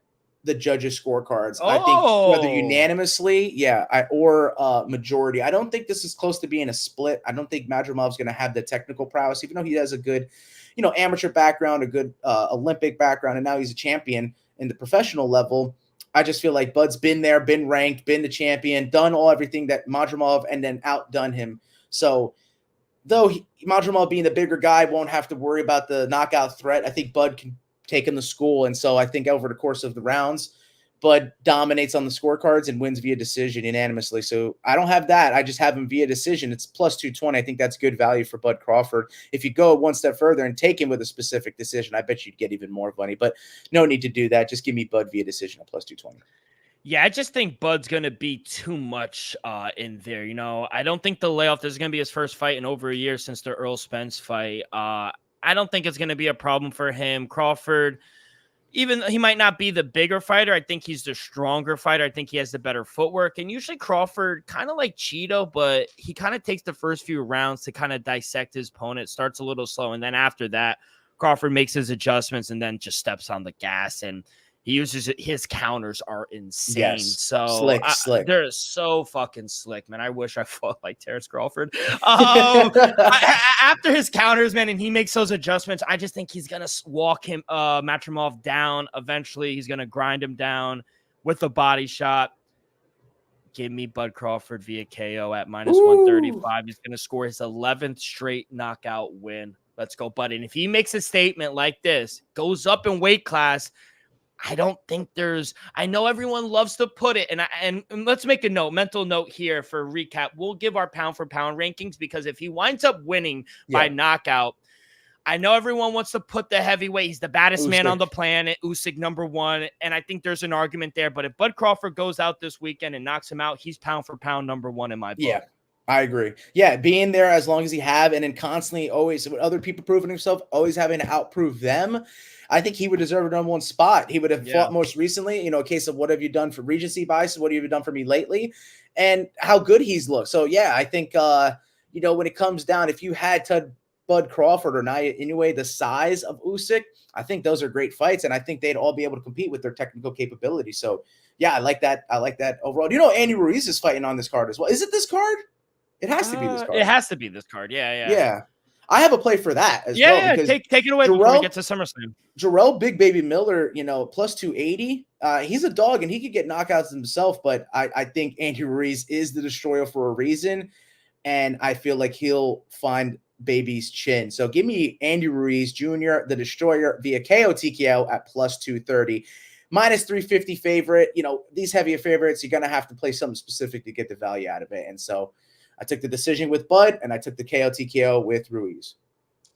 the judges' scorecards. I think whether unanimously, or majority. I don't think this is close to being a split. I don't think Madrimov's going to have the technical prowess, even though he has a good, amateur background, a good Olympic background, and now he's a champion in the professional level. I just feel like Bud's been there, been ranked, been the champion, done everything that Madrimov, and then outdone him. So though Madrimov being the bigger guy won't have to worry about the knockout threat, I think Bud can take him to school. And so I think over the course of the rounds, Bud dominates on the scorecards and wins via decision unanimously. So I don't have that. I just have him via decision. It's plus 220. I think that's good value for Bud Crawford. If you go one step further and take him with a specific decision, I bet you'd get even more money, but no need to do that. Just give me Bud via decision at plus 220. Yeah, I just think Bud's going to be too much in there. I don't think the layoff, this is going to be his first fight in over a year since the Earl Spence fight. I don't think it's going to be a problem for him. Crawford, even he might not be the bigger fighter, I think he's the stronger fighter. I think he has the better footwork. And usually Crawford, kind of like Cheeto, but he kind of takes the first few rounds to kind of dissect his opponent, starts a little slow. And then after that, Crawford makes his adjustments and then just steps on the gas. And he uses his counters are insane. Yes. So slick. They're so fucking slick, man. I wish I fought like Terrence Crawford. After his counters, man, and he makes those adjustments, I just think he's gonna walk him Madrimov down. Eventually, he's gonna grind him down with a body shot. Give me Bud Crawford via KO at minus 135. He's gonna score his 11th straight knockout win. Let's go, Bud. And if he makes a statement like this, goes up in weight class, I don't think I know everyone loves to put it, and let's make a mental note here for recap. We'll give our pound for pound rankings because if he winds up winning by knockout, I know everyone wants to put the heavyweight. He's the baddest man on the planet, Usyk #1, and I think there's an argument there. But if Bud Crawford goes out this weekend and knocks him out, he's pound for pound #1 in my book. Yeah. I agree. Yeah, being there as long as he have, and then constantly always with other people proving himself, always having to outprove them. I think he would deserve a #1 spot. He would have fought most recently, a case of what have you done for Regency bias? What have you done for me lately? And how good he's looked. So yeah, I think when it comes down, if you had Bud Crawford or not anyway, the size of Usyk, I think those are great fights, and I think they'd all be able to compete with their technical capability. So yeah, I like that. I like that overall. Andy Ruiz is fighting on this card as well. Is it this card? It has to be this card. It has to be this card. Yeah. Yeah. I have a play for that as well. Yeah, take it away before we get to SummerSlam. Jarrell Big Baby Miller, plus 280. He's a dog and he could get knockouts himself, but I think Andy Ruiz is the destroyer for a reason. And I feel like he'll find Baby's chin. So give me Andy Ruiz Jr., the destroyer via KO TKO at plus 230. Minus 350 favorite. These heavier favorites, you're going to have to play something specific to get the value out of it. And so I took the decision with Bud, and I took the KO TKO with Ruiz.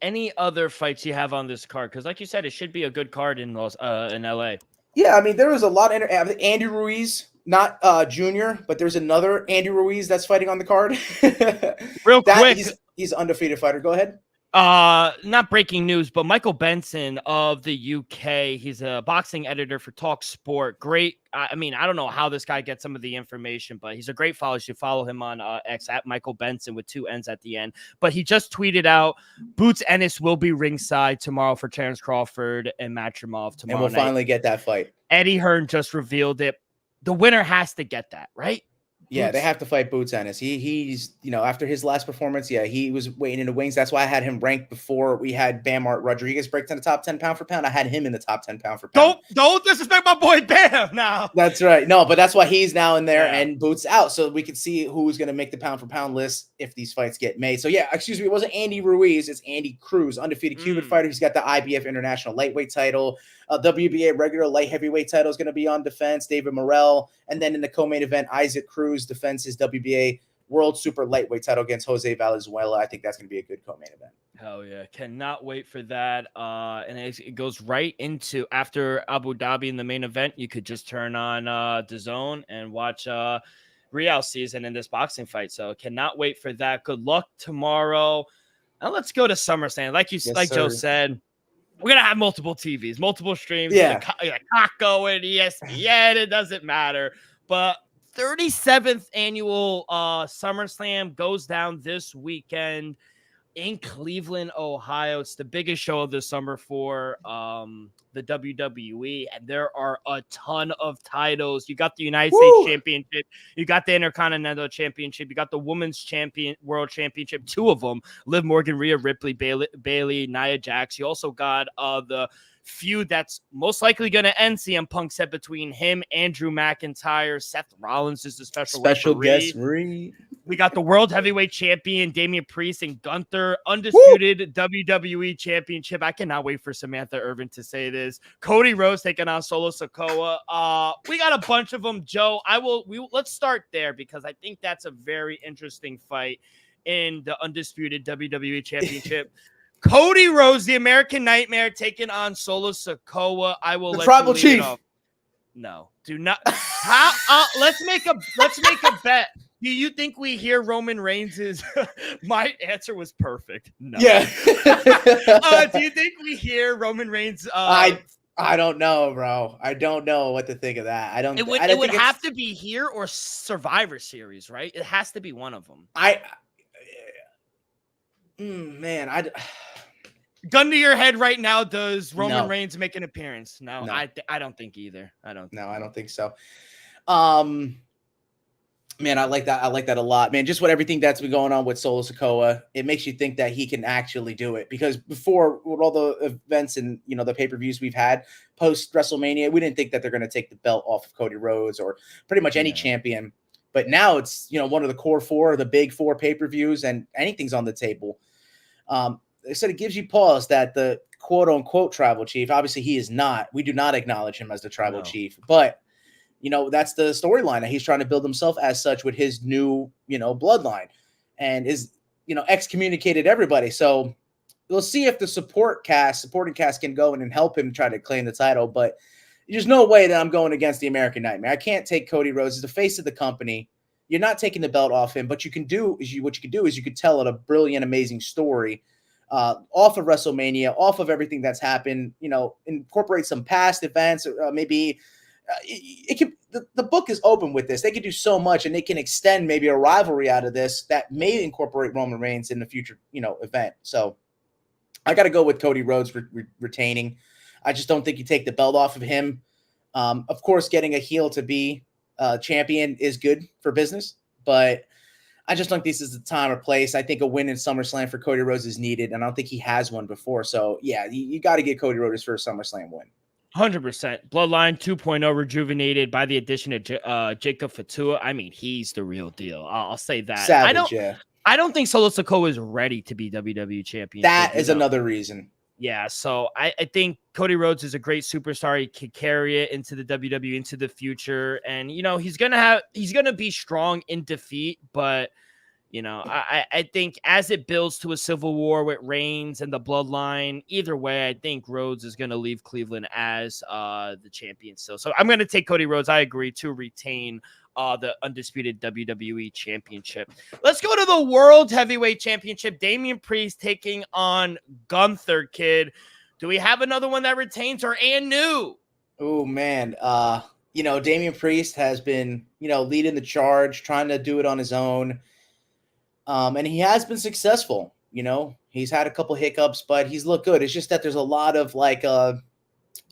Any other fights you have on this card? Because like you said, it should be a good card in LA. Yeah, I mean, there was a lot of Andy Ruiz, not Junior, but there's another Andy Ruiz that's fighting on the card. Real quick. He's an undefeated fighter. Go ahead. Not breaking news, but Michael Benson of the UK, he's a boxing editor for Talk Sport. Great. I mean, I don't know how this guy gets some of the information, but he's a great follow. You should follow him on X at Michael Benson with 2 N's at the end. But he just tweeted out Boots Ennis will be ringside tomorrow for Terrence Crawford and Madrimov tomorrow. And we'll finally get that fight. Eddie Hearn just revealed it. The winner has to get that, right? Yeah, they have to fight Boots Ennis. He's after his last performance, he was waiting in the wings. That's why I had him ranked before we had Bam Rodriguez break to the top 10 pound for pound. I had him in the top 10 pound for pound. Don't disrespect my boy Bam now. That's right. No, but that's why he's now in there and Boots out. So we can see who's going to make the pound for pound list if these fights get made. So yeah, excuse me, it wasn't Andy Ruiz. It's Andy Cruz, undefeated Cuban fighter. He's got the IBF International Lightweight title. WBA regular light heavyweight title is going to be on defense. David Morrell. And then in the co-main event, Isaac Cruz defends his WBA World Super Lightweight title against Jose Valenzuela. I think that's going to be a good co-main event. Hell yeah. Cannot wait for that. And it goes right into after Abu Dhabi in the main event. You could just turn on DAZN and watch Real season in this boxing fight. So cannot wait for that. Good luck tomorrow. Now let's go to SummerSlam. Like Joe sir. said, we're gonna have multiple TVs, multiple streams. Yeah. Kako and ESPN. It doesn't matter. But 37th annual SummerSlam goes down this weekend in Cleveland, Ohio. It's the biggest show of the summer for the WWE, and there are a ton of titles. You got the United States Championship, you got the Intercontinental Championship, you got the Women's World Championship, two of them: Liv Morgan, Rhea Ripley, Bayley, Nia Jax. You also got the feud that's most likely going to end, CM Punk said, between him and Drew McIntyre. Seth Rollins is the special guest referee. We got the World Heavyweight Champion Damian Priest and Gunther, undisputed WWE Championship. I cannot wait for Samantha Irvin to say this. Cody Rhodes taking on Solo Sikoa. We got a bunch of them, Joe. Let's start there because I think that's a very interesting fight in the undisputed WWE Championship. Cody Rhodes, the American Nightmare, taking on Solo Sikoa. I will the let Tribal you lead Chief. it off. No, do not. Let's make a bet. Do you think we hear Roman Reigns' my answer was perfect. No. Yeah. Do you think we hear Roman Reigns? I don't know, bro. I don't know what to think of that. It would have to be here or Survivor Series, right? It has to be one of them. Gun to your head right now. Does Roman Reigns make an appearance? No. I don't think either. I don't think so. Man, I like that. I like that a lot, man. Just with everything that's been going on with Solo Sikoa, it makes you think that he can actually do it. Because before, with all the events and the pay-per-views we've had post WrestleMania, we didn't think that they're going to take the belt off of Cody Rhodes or pretty much any champion. But now it's one of the core four, the big four pay-per-views, and anything's on the table. They said it gives you pause that the quote-unquote tribal chief, obviously he is not. We do not acknowledge him as the tribal chief, but that's the storyline that he's trying to build himself as such with his new, bloodline, and is, excommunicated everybody. So we'll see if the supporting cast can go in and help him try to claim the title. But there's no way that I'm going against the American Nightmare. I can't take Cody Rhodes as the face of the company. You're not taking the belt off him, but what you can do is you could tell it a brilliant, amazing story off of WrestleMania, off of everything that's happened. Incorporate some past events, maybe. The book is open with this. They could do so much, and they can extend maybe a rivalry out of this that may incorporate Roman Reigns in the future, event. So I got to go with Cody Rhodes retaining. I just don't think you take the belt off of him. Of course, getting a heel to be champion is good for business, but I just don't think this is the time or place. I think a win in SummerSlam for Cody Rhodes is needed, and I don't think he has one before. So yeah, you got to get Cody Rhodes for a SummerSlam win. 100%. Bloodline 2.0 rejuvenated by the addition of Jacob Fatua. I mean, he's the real deal. I'll say that. Savage, I don't think Solo Sikoa is ready to be WWE champion. That is another reason. Yeah, so I think Cody Rhodes is a great superstar. He can carry it into the WWE into the future, and he's gonna be strong in defeat, but I think as it builds to a civil war with Reigns and the bloodline, either way, I think Rhodes is going to leave Cleveland as the champion still. So I'm going to take Cody Rhodes. I agree to retain the undisputed WWE championship. Let's go to the World Heavyweight Championship. Damian Priest taking on Gunther, kid. Do we have another one that retains or and new? Oh, man. Damian Priest has been, leading the charge, trying to do it on his own. And he has been successful. He's had a couple hiccups, but he's looked good. It's just that there's a lot of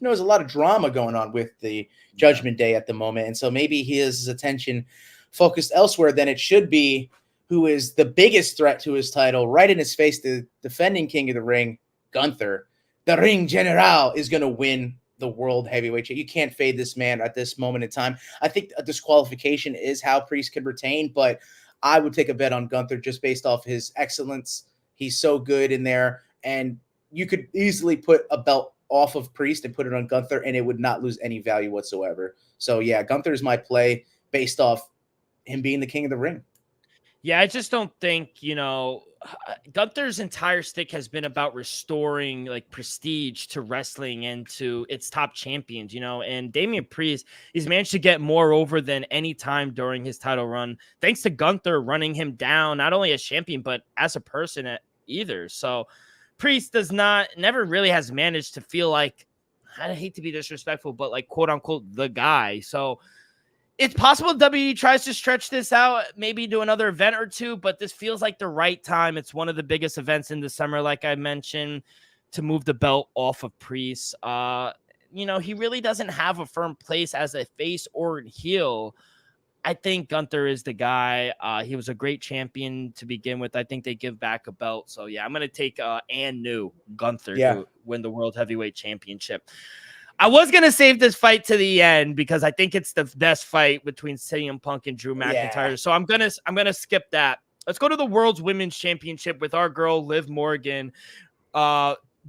there's a lot of drama going on with the Judgment Day at the moment. And so maybe his attention focused elsewhere than it should be, who is the biggest threat to his title right in his face, the defending King of the Ring, Gunther. The Ring General is going to win the World Heavyweight Championship. You can't fade this man at this moment in time. I think a disqualification is how Priest could retain, but I would take a bet on Gunther just based off his excellence. He's so good in there, and you could easily put a belt off of Priest and put it on Gunther, and it would not lose any value whatsoever. So, yeah, Gunther is my play based off him being the King of the Ring. Yeah, I just don't think, Gunther's entire stick has been about restoring prestige to wrestling and to its top champions, and Damian Priest, he's managed to get more over than any time during his title run, thanks to Gunther running him down, not only as champion, but as a person either. So Priest never really has managed to feel like, I hate to be disrespectful, but like quote unquote the guy. So it's possible WWE tries to stretch this out, maybe do another event or two, but this feels like the right time. It's one of the biggest events in the summer, like I mentioned, to move the belt off of Priest. He really doesn't have a firm place as a face or heel. I think Gunther is the guy. He was a great champion to begin with. I think they give back a belt. So, yeah, I'm going to take Gunther to win the World Heavyweight Championship. I was going to save this fight to the end because I think it's the best fight between CM Punk and Drew McIntyre. Yeah. So I'm going to skip that. Let's go to the World's Women's Championship with our girl Liv Morgan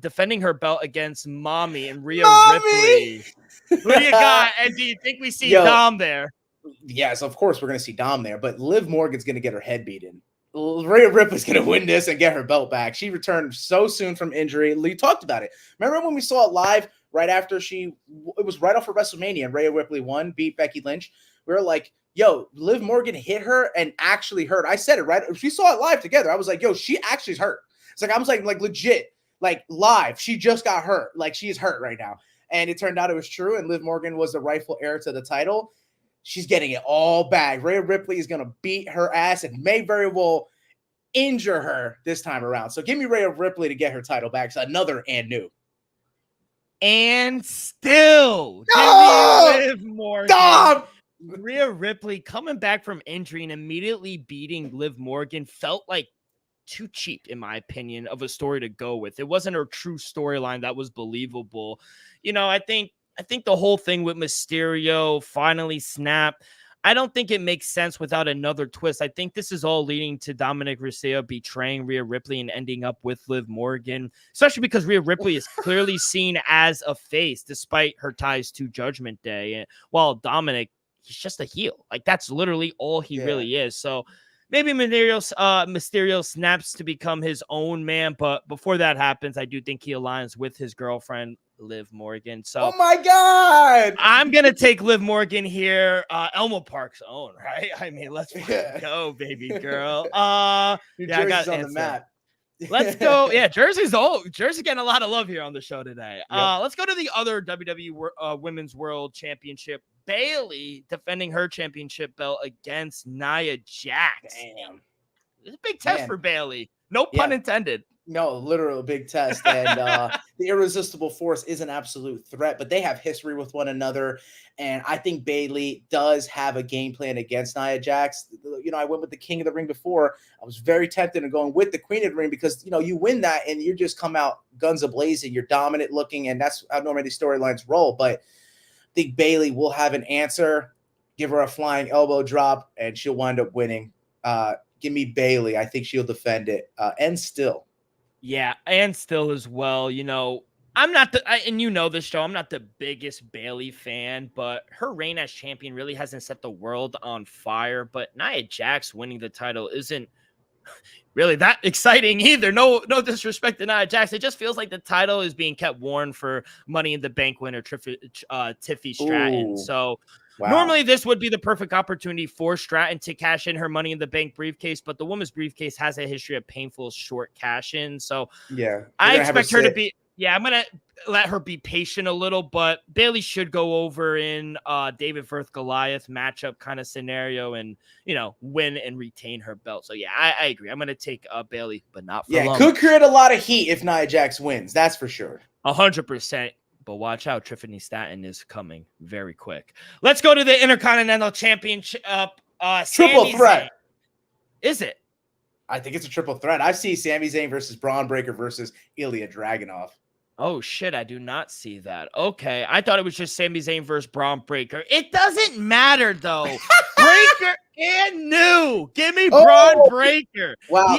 defending her belt against Mommy and Rhea Ripley. Who do you got? And do you think we see Dom there? Yes, of course we're going to see Dom there, but Liv Morgan's going to get her head beaten. Rhea Ripley's going to win this and get her belt back. She returned so soon from injury. We talked about it. Remember when we saw it live right after it was right off of WrestleMania and Rhea Ripley won, beat Becky Lynch? We were like, yo, Liv Morgan hit her and actually hurt. I said it right. We saw it live together. I was like, yo, she actually is hurt. It's like, I was like legit, like live. She just got hurt. Like she is hurt right now. And it turned out it was true. And Liv Morgan was the rightful heir to the title. She's getting it all back. Rhea Ripley is going to beat her ass and may very well injure her this time around. So give me Rhea Ripley to get her title back. It's another and new. And still, Liv Morgan. Stop! Rhea Ripley coming back from injury and immediately beating Liv Morgan felt like too cheap, in my opinion, of a story to go with. It wasn't a true storyline that was believable. I think the whole thing with Mysterio finally snapped. I don't think it makes sense without another twist. I think this is all leading to Dominic Mysterio betraying Rhea Ripley and ending up with Liv Morgan, especially because Rhea Ripley is clearly seen as a face despite her ties to Judgment Day. And while Dominic, he's just a heel. Like that's literally all he really is. So maybe Mysterio snaps to become his own man. But before that happens, I do think he aligns with his girlfriend, Liv Morgan. So oh my god, I'm gonna take Liv Morgan here. Elmo Park's own, right? I mean, let's go, baby girl. I got on the map. Let's go. Yeah, Jersey getting a lot of love here on the show today. Let's go to the other WWE Women's World Championship. Bayley defending her championship belt against Nia Jax. Damn, it's a big test for Bayley. No pun intended. No, literal big test. And the Irresistible Force is an absolute threat, but they have history with one another. And I think Bayley does have a game plan against Nia Jax. I went with the King of the Ring before. I was very tempted in going with the Queen of the Ring because, you win that and you just come out guns a-blazing. You're dominant looking, and that's how normally these storylines roll. But I think Bayley will have an answer. Give her a flying elbow drop, and she'll wind up winning. Give me Bayley. I think she'll defend it. And still. Yeah, and still as well, I'm not this show, I'm not the biggest Bayley fan, but her reign as champion really hasn't set the world on fire. But Nia Jax winning the title isn't really that exciting either. No disrespect to Nia Jax. It just feels like the title is being kept worn for Money in the Bank winner Tiffy Stratton. Ooh. So normally this would be the perfect opportunity for Stratton to cash in her Money in the Bank briefcase, but the woman's briefcase has a history of painful short cash in. So I expect her to be, I'm going to let her be patient a little, but Bayley should go over in David versus Goliath matchup kind of scenario and, win and retain her belt. So I agree. I'm going to take Bayley, but not for long. Could create a lot of heat if Nia Jax wins. That's for sure. 100%. But watch out, Tiffany Stratton is coming very quick. Let's go to the Intercontinental Championship. Triple threat. Is it? I think it's a triple threat. I see Sami Zayn versus Braun Breaker versus Ilya Dragunov. Oh, shit. I do not see that. Okay. I thought it was just Sami Zayn versus Braun Breaker. It doesn't matter, though. Breaker and new. Give me Braun Breaker. Wow.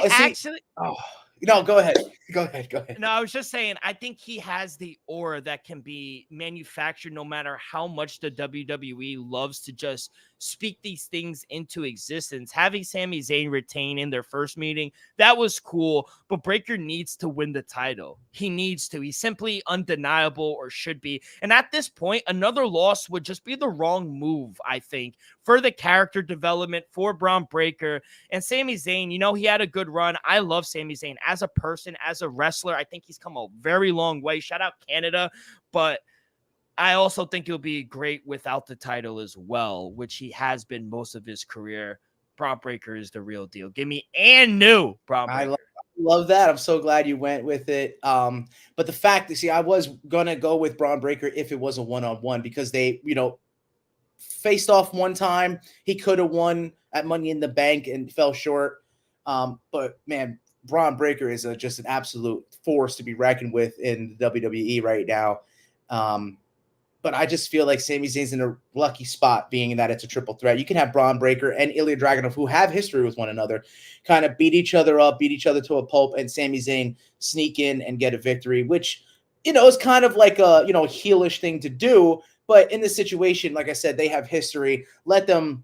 No, go ahead. Go ahead. No, I was just saying, I think he has the aura that can be manufactured no matter how much the WWE loves to just speak these things into existence. Having Sami Zayn retain in their first meeting, that was cool, but Breakker needs to win the title. He needs to. He's simply undeniable, or should be. And at this point, another loss would just be the wrong move, I think, for the character development for Bron Breakker. And Sami Zayn, you know, he had a good run. I love Sami Zayn as a person, as a wrestler. I think he's come a very long way. Shout out Canada. But I also think he'll be great without the title as well, which he has been most of his career. Bron Breakker is the real deal. Give me and new Bron Breakker. I love that. I'm so glad you went with it. But the fact that, see, I was gonna go with Bron Breakker if it was a one-on-one, because they, you know, faced off one time. He could have won at Money in the Bank and fell short. But man, Bron Breakker is just an absolute force to be reckoned with in the WWE right now. But I just feel like Sami Zayn's in a lucky spot, being that it's a triple threat. You can have Bron Breakker and Ilya Dragunov, who have history with one another, kind of beat each other up, beat each other to a pulp, and Sami Zayn sneak in and get a victory, which, you know, is kind of like a, you know, heelish thing to do. But in this situation, like I said, they have history. Let them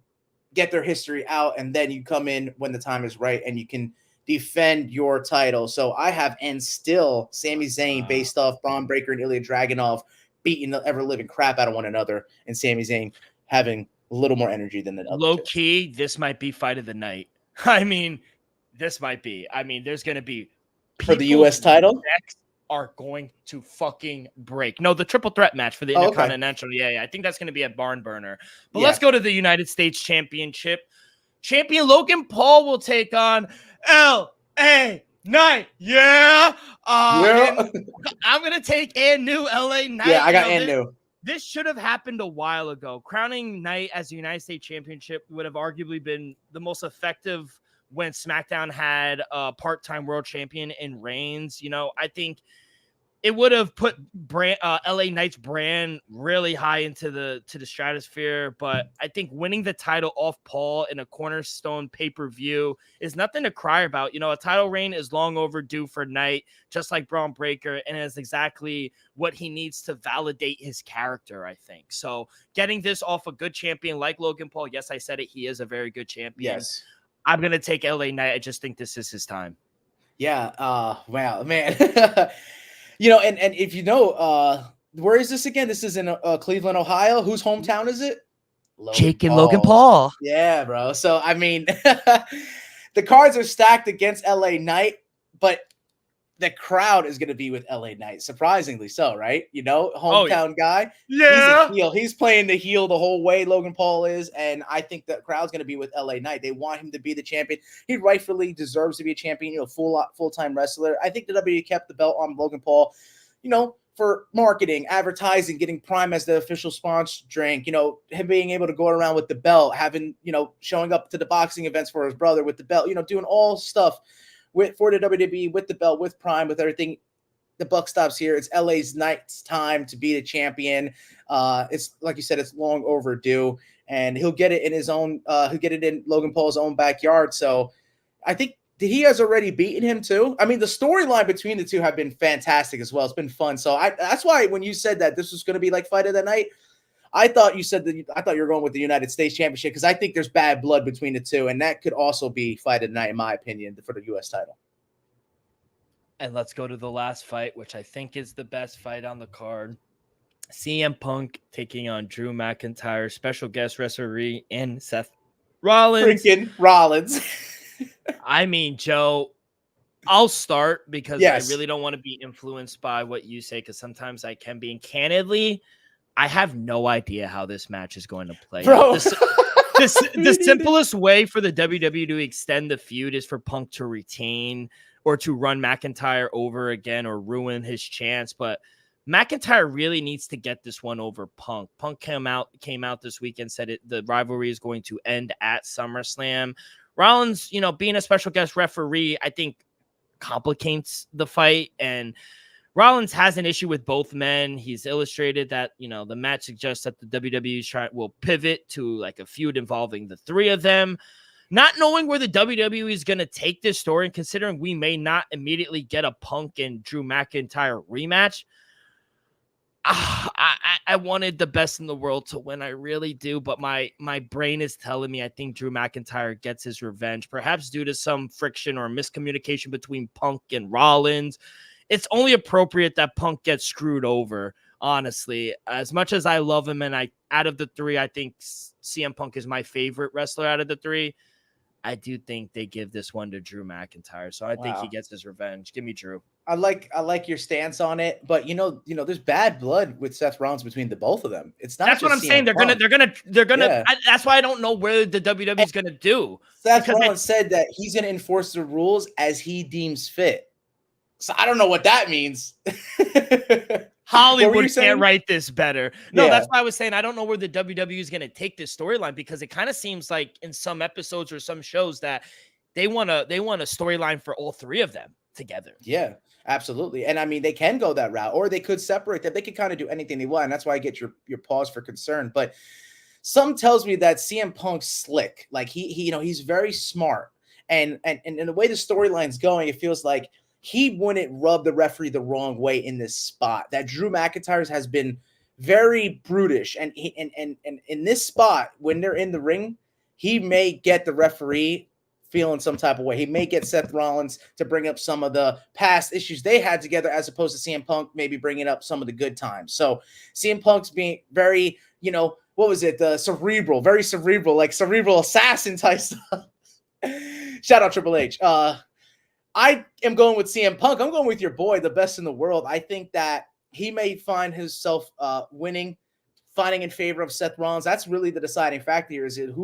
get their history out, and then you come in when the time is right, and you can defend your title. So I have, and still, Sami Zayn based off Bron Breakker and Ilya Dragunov beating the ever-living crap out of one another, and Sami Zayn having a little more energy than the other. Low key, this might be fight of the night. I mean, this might be. I mean, there's going to be for the U.S. title. Are going to fucking break. No, the triple threat match for the Intercontinental. Okay. Yeah. I think that's going to be a barn burner. But let's go to the United States Championship. Champion Logan Paul will take on LA Knight. Yeah. I'm going to take new LA Knight. Yeah, I got new. This should have happened a while ago. Crowning Knight as the United States Championship would have arguably been the most effective when SmackDown had a part-time world champion in Reigns. You know, I think it would have put LA Knight's brand really high into the stratosphere. But I think winning the title off Paul in a cornerstone pay-per-view is nothing to cry about. You know, a title reign is long overdue for Knight, just like Bron Breakker, and is exactly what he needs to validate his character, I think. So getting this off a good champion like Logan Paul, yes, I said it, he is a very good champion. Yes. I'm going to take LA Knight. I just think this is his time. Yeah. Wow, man. You know, and if you know, where is this again? This is in Cleveland, Ohio. Whose hometown is it? Logan Paul. Yeah, bro. So, I mean, the cards are stacked against LA Knight, but the crowd is going to be with LA Knight. Surprisingly so, right? You know, hometown guy. Yeah. He's a heel. He's playing the heel the whole way, Logan Paul is. And I think the crowd's going to be with LA Knight. They want him to be the champion. He rightfully deserves to be a champion, you know, full-time wrestler. I think the WWE kept the belt on Logan Paul, you know, for marketing, advertising, getting Prime as the official sponsor drink, you know, him being able to go around with the belt, having, you know, showing up to the boxing events for his brother with the belt, you know, doing all stuff for the WWE, with the belt, with Prime, with everything. The buck stops here. It's LA's Knight's time to be the champion. It's like you said, it's long overdue, and he'll get it in his own. He'll get it in Logan Paul's own backyard. So, I think he has already beaten him too. I mean, the storyline between the two have been fantastic as well. It's been fun. So that's why when you said that this was going to be like fight of the night, I thought you said that. I thought you were going with the United States Championship, because I think there's bad blood between the two, and that could also be fight of the night, in my opinion, for the U.S. title. And let's go to the last fight, which I think is the best fight on the card. CM Punk taking on Drew McIntyre, special guest referee, and Seth Rollins. Freaking Rollins. I mean, Joe, I'll start because I really don't want to be influenced by what you say, because sometimes I can be. And candidly, I have no idea how this match is going to play. Bro. The simplest way for the WWE to extend the feud is for Punk to retain or to run McIntyre over again or ruin his chance. But McIntyre really needs to get this one over Punk. Punk came out this weekend, said the rivalry is going to end at SummerSlam. Rollins, you know, being a special guest referee, I think complicates the fight, and Rollins has an issue with both men. He's illustrated that, you know, the match suggests that the WWE will pivot to like a feud involving the three of them. Not knowing where the WWE is going to take this story, and considering we may not immediately get a Punk and Drew McIntyre rematch, I wanted the best in the world to win. I really do, but my brain is telling me I think Drew McIntyre gets his revenge, perhaps due to some friction or miscommunication between Punk and Rollins. It's only appropriate that Punk gets screwed over, honestly. As much as I love him, and out of the three, I think CM Punk is my favorite wrestler out of the three. I do think they give this one to Drew McIntyre, so I think he gets his revenge. Give me Drew. I like your stance on it, but there's bad blood with Seth Rollins between the both of them. It's not. That's what I'm saying. They're gonna. Yeah. That's why I don't know where the WWE is gonna do. Seth Rollins said that he's gonna enforce the rules as he deems fit. So I don't know what that means. Hollywood can't write this better. No, Yeah. that's why I was saying I don't know where the WWE is gonna take this storyline, because it kind of seems like in some episodes or some shows that they want a storyline for all three of them together. Yeah, absolutely. And I mean, they can go that route, or they could separate them. They could kind of do anything they want. And that's why I get your pause for concern. But some tells me that CM Punk's slick. Like he's very smart. And the way the storyline's going, it feels like he wouldn't rub the referee the wrong way in this spot. That Drew McIntyre's has been very brutish. And in this spot, when they're in the ring, he may get the referee feeling some type of way. He may get Seth Rollins to bring up some of the past issues they had together, as opposed to CM Punk maybe bringing up some of the good times. So CM Punk's being very, what was it? Cerebral, very cerebral, like cerebral assassin type stuff. Shout out Triple H. I am going with CM Punk. I'm going with your boy, the best in the world. I think that he may find himself fighting in favor of Seth Rollins. That's really the deciding factor here. Is it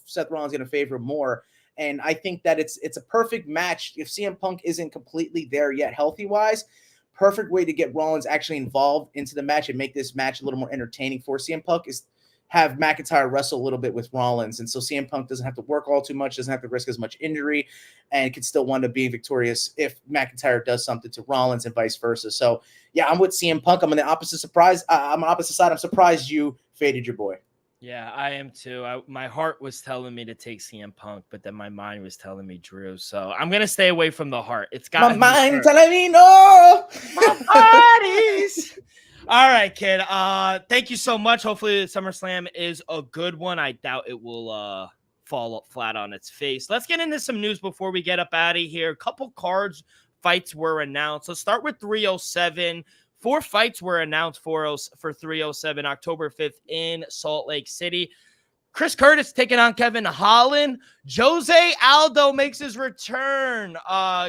Seth Rollins going to favor more? And I think that it's a perfect match. If CM Punk isn't completely there yet, healthy-wise, perfect way to get Rollins actually involved into the match and make this match a little more entertaining for CM Punk is have McIntyre wrestle a little bit with Rollins. And so CM Punk doesn't have to work all too much, doesn't have to risk as much injury, and can still wind up being victorious if McIntyre does something to Rollins and vice versa. So, yeah, I'm with CM Punk. I'm on the opposite side. I'm surprised you faded your boy. Yeah, I am too. My heart was telling me to take CM Punk, but then my mind was telling me Drew. So I'm gonna stay away from the heart. It's got my mind telling me no. My body's. All right, kid. Thank you so much. Hopefully, SummerSlam is a good one. I doubt it will fall flat on its face. Let's get into some news before we get up out of here. A couple fights were announced. Let's start with 307. 4 fights were announced for 307, October 5th in Salt Lake City. Chris Curtis taking on Kevin Holland. Jose Aldo makes his return.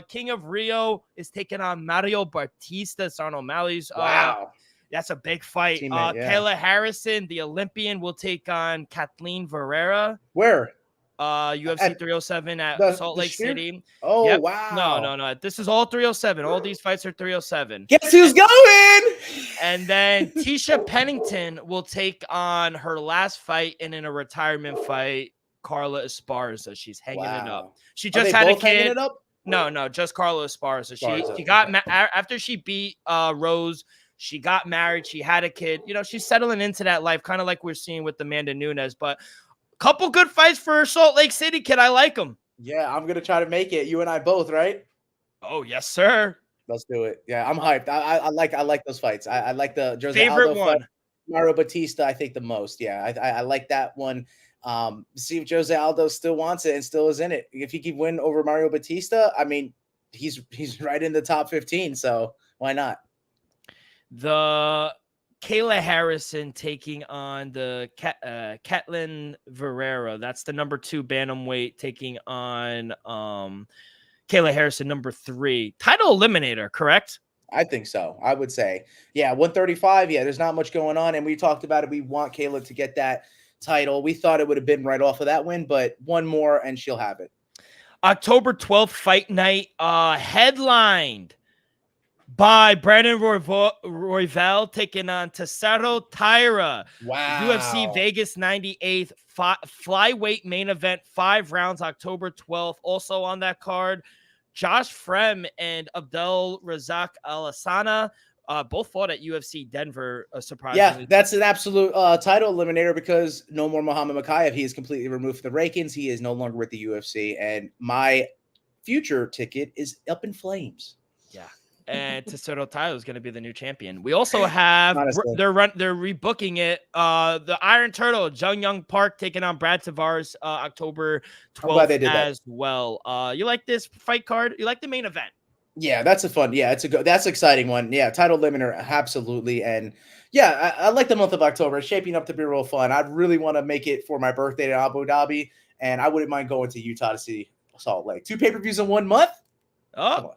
King of Rio is taking on Mario Batista, Son O'Malley's. Wow. That's a big fight. Kayla Harrison, the Olympian, will take on Kathleen Varela. Where? UFC 307 at Salt Lake City. Oh, yep. wow. No. This is all 307. All these fights are 307. Guess who's going? And then Tisha Pennington will take on her last fight and in a retirement fight, Carla Esparza. She's hanging it up. She just had a kid. It up? No, just Carla Esparza. She got after she beat Rose. She got married. She had a kid. She's settling into that life, kind of like we're seeing with Amanda Nunes. But couple good fights for Salt Lake City, kid. I like them. Yeah, I'm going to try to make it. You and I both, right? Oh, yes, sir. Let's do it. Yeah, I'm hyped. I like those fights. I like the Jose favorite Aldo one. Fight. Mario Batista, I think the most. Yeah, I like that one. See if Jose Aldo still wants it and still is in it. If he can win over Mario Batista, I mean, he's right in the top 15. So why not? The Kayla Harrison taking on the Kathleen Varela. That's the number 2 bantamweight taking on Kayla Harrison, number 3. Title eliminator, correct? I think so. I would say. Yeah, 135. Yeah, there's not much going on. And we talked about it. We want Kayla to get that title. We thought it would have been right off of that win, but one more and she'll have it. October 12th, fight night, headlined by Brandon Royval taking on Tassaro Taira. Wow. UFC Vegas 98th flyweight main event, 5 rounds, October 12th. Also on that card, Josh Frem and Abdel Razak Al-Hassana both fought at UFC Denver, surprisingly. Yeah, that's an absolute title eliminator because no more Muhammad Mokaev. He is completely removed from the rankings. He is no longer with the UFC. And my future ticket is up in flames. Yeah. and Tesoro Tayo is going to be the new champion. We also have Honestly. they're rebooking it. The Iron Turtle, Jung Young Park taking on Brad Tavares October I'm glad 12th they did that. as well. You like this fight card? You like the main event? Yeah, that's a fun. Yeah, that's an exciting one. Yeah, title limiter, absolutely. And yeah, I like the month of October. It's shaping up to be real fun. I really want to make it for my birthday to Abu Dhabi, and I wouldn't mind going to Utah to see Salt Lake. 2 pay-per-views in 1 month. Oh,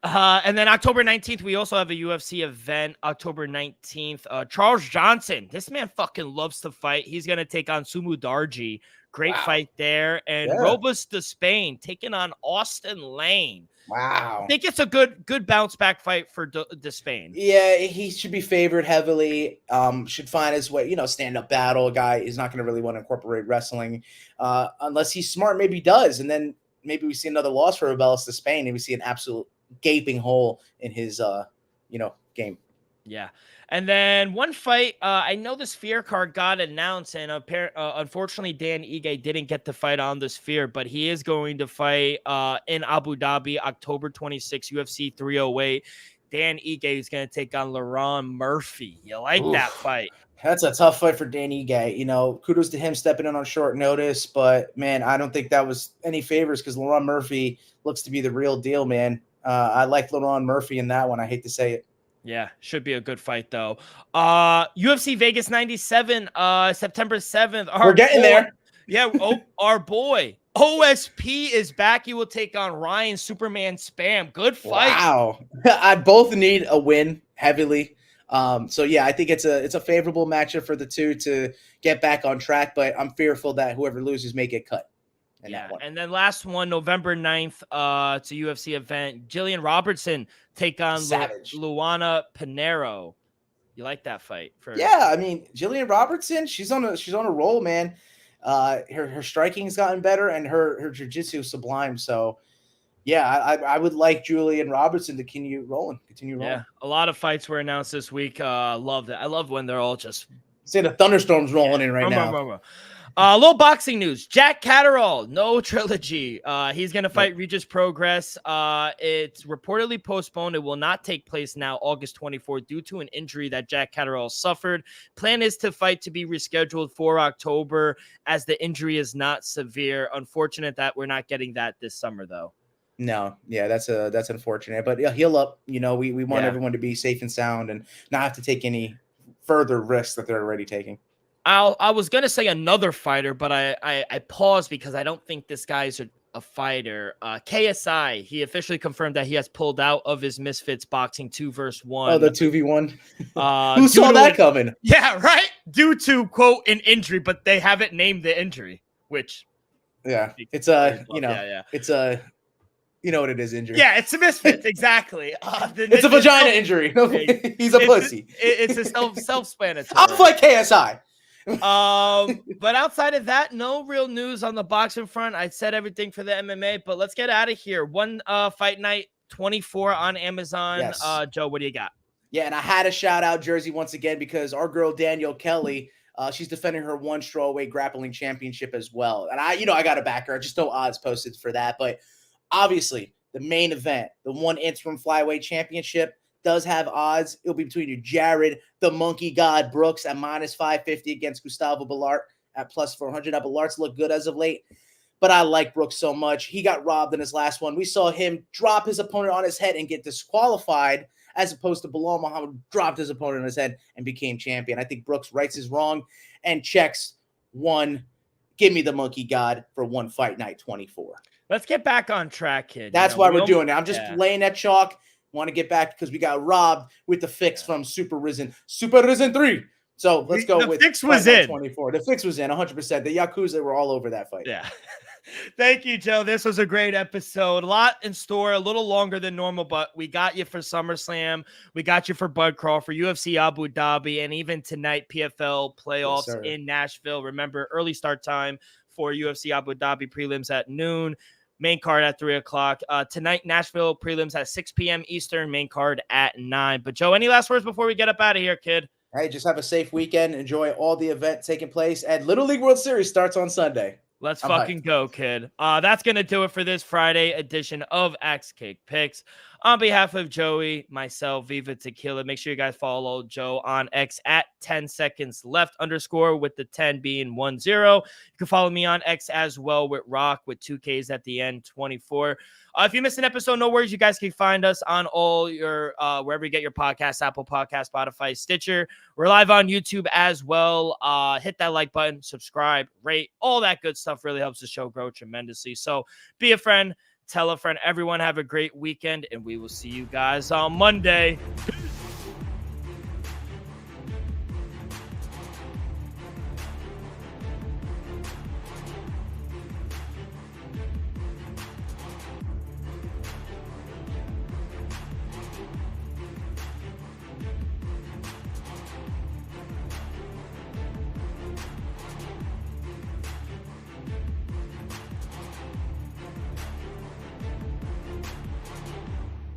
and then October 19th, we also have a UFC event. October 19th, Charles Johnson. This man fucking loves to fight. He's gonna take on Sumu Darji. Great fight there. And Robust de Spain taking on Austin Lane. Wow. I think it's a good bounce back fight for de Spain. Yeah, he should be favored heavily. Should find his way, stand up battle. Guy is not going to really want to incorporate wrestling unless he's smart. Maybe he does. And then maybe we see another loss for Rebellis to Spain and we see an absolute gaping hole in his, game. Yeah. And then one fight, I know the Sphere card got announced, and unfortunately, Dan Ige didn't get to fight on the Sphere, but he is going to fight in Abu Dhabi, October 26, UFC 308. Dan Ige is going to take on Laron Murphy. You like that fight? That's a tough fight for Dan Ige. Kudos to him stepping in on short notice, but, man, I don't think that was any favors because Laron Murphy looks to be the real deal, man. I like Laron Murphy in that one. I hate to say it. Yeah, should be a good fight, though. UFC Vegas 97, September 7th. We're getting there. Yeah, our boy. OSP is back. He will take on Ryan Superman Spam. Good fight. Wow. I both need a win heavily. So, yeah, I think it's a favorable matchup for the two to get back on track, but I'm fearful that whoever loses may get cut. Yeah, and then last one, November 9th, it's a UFC event. Jillian Robertson take on Luana Pinheiro. You like that fight? Yeah, I mean, Jillian Robertson, she's on a roll, man. Her striking's gotten better and her jiu-jitsu is sublime. So, yeah, I would like Jillian Robertson to continue rolling. Yeah, a lot of fights were announced this week. Love that. I love when they're all just say the thunderstorms rolling in right now. A little boxing news. Jack Catterall, no trilogy. He's going to fight Regis Progress. It's reportedly postponed. It will not take place now, August 24th, due to an injury that Jack Catterall suffered. Plan is to fight to be rescheduled for October as the injury is not severe. Unfortunate that we're not getting that this summer, though. No, yeah, that's unfortunate. But yeah, heal up. We want everyone to be safe and sound and not have to take any further risks that they're already taking. I was going to say another fighter, but I paused because I don't think this guy's a fighter. KSI, he officially confirmed that he has pulled out of his Misfits Boxing 2 vs. 1. Oh, the 2v1? Who saw that coming? Yeah, right? Due to, quote, an injury, but they haven't named the injury, which... Yeah, it's it's you know what it is, injury. Yeah, it's a Misfits, exactly. It's a vagina injury. He's a pussy. It's a self-explanatory. I'll fight KSI. But outside of that, no real news on the boxing front. I said everything for the MMA, but let's get out of here. One Fight Night 24 on Amazon. Yes. Joe, what do you got? Yeah, and I had to shout out Jersey once again because our girl Danielle Kelly, she's defending her 1 strawweight grappling championship as well. And I got to back her. Just no odds posted for that. But obviously, the main event, the 1 interim flyweight championship, does have odds. It'll be between you, Jared, the Monkey God Brooks at -550 against Gustavo Ballart at +400. Now, Ballart's looked good as of late, but I like Brooks so much. He got robbed in his last one. We saw him drop his opponent on his head and get disqualified, as opposed to Bilal Muhammad dropped his opponent on his head and became champion. I think Brooks rights his wrong and checks 1. Give me the Monkey God for 1 Fight Night 24. Let's get back on track, kid. That's why we're doing it. I'm just laying that chalk. Want to get back because we got robbed with the fix from Super Risen 3. So let's go with the fix was in 24. The fix was in 100%. The Yakuza were all over that fight. Yeah. Thank you, Joe. This was a great episode. A lot in store, a little longer than normal, but we got you for SummerSlam. We got you for Bud Crawl, for UFC Abu Dhabi, and even tonight, PFL playoffs in Nashville. Remember, early start time for UFC Abu Dhabi prelims at noon. Main card at 3 o'clock. Tonight, Nashville prelims at 6 p.m. Eastern, main card at 9. But, Joe, any last words before we get up out of here, kid? Hey, just have a safe weekend. Enjoy all the events taking place. And Little League World Series starts on Sunday. Let's fucking go, kid. That's going to do it for this Friday edition of Axe Cake Picks. On behalf of Joey, myself, Viva Tequila, make sure you guys follow Joe on X at 10 seconds left _ with the 10 being 10. You can follow me on X as well with Rock with 2Ks at the end, 24. If you missed an episode, no worries. You guys can find us on all your wherever you get your podcasts, Apple Podcasts, Spotify, Stitcher. We're live on YouTube as well. Hit that like button, subscribe, rate, all that good stuff really helps the show grow tremendously. So be a friend. Tell a friend. Everyone have a great weekend, and we will see you guys on Monday. Peace.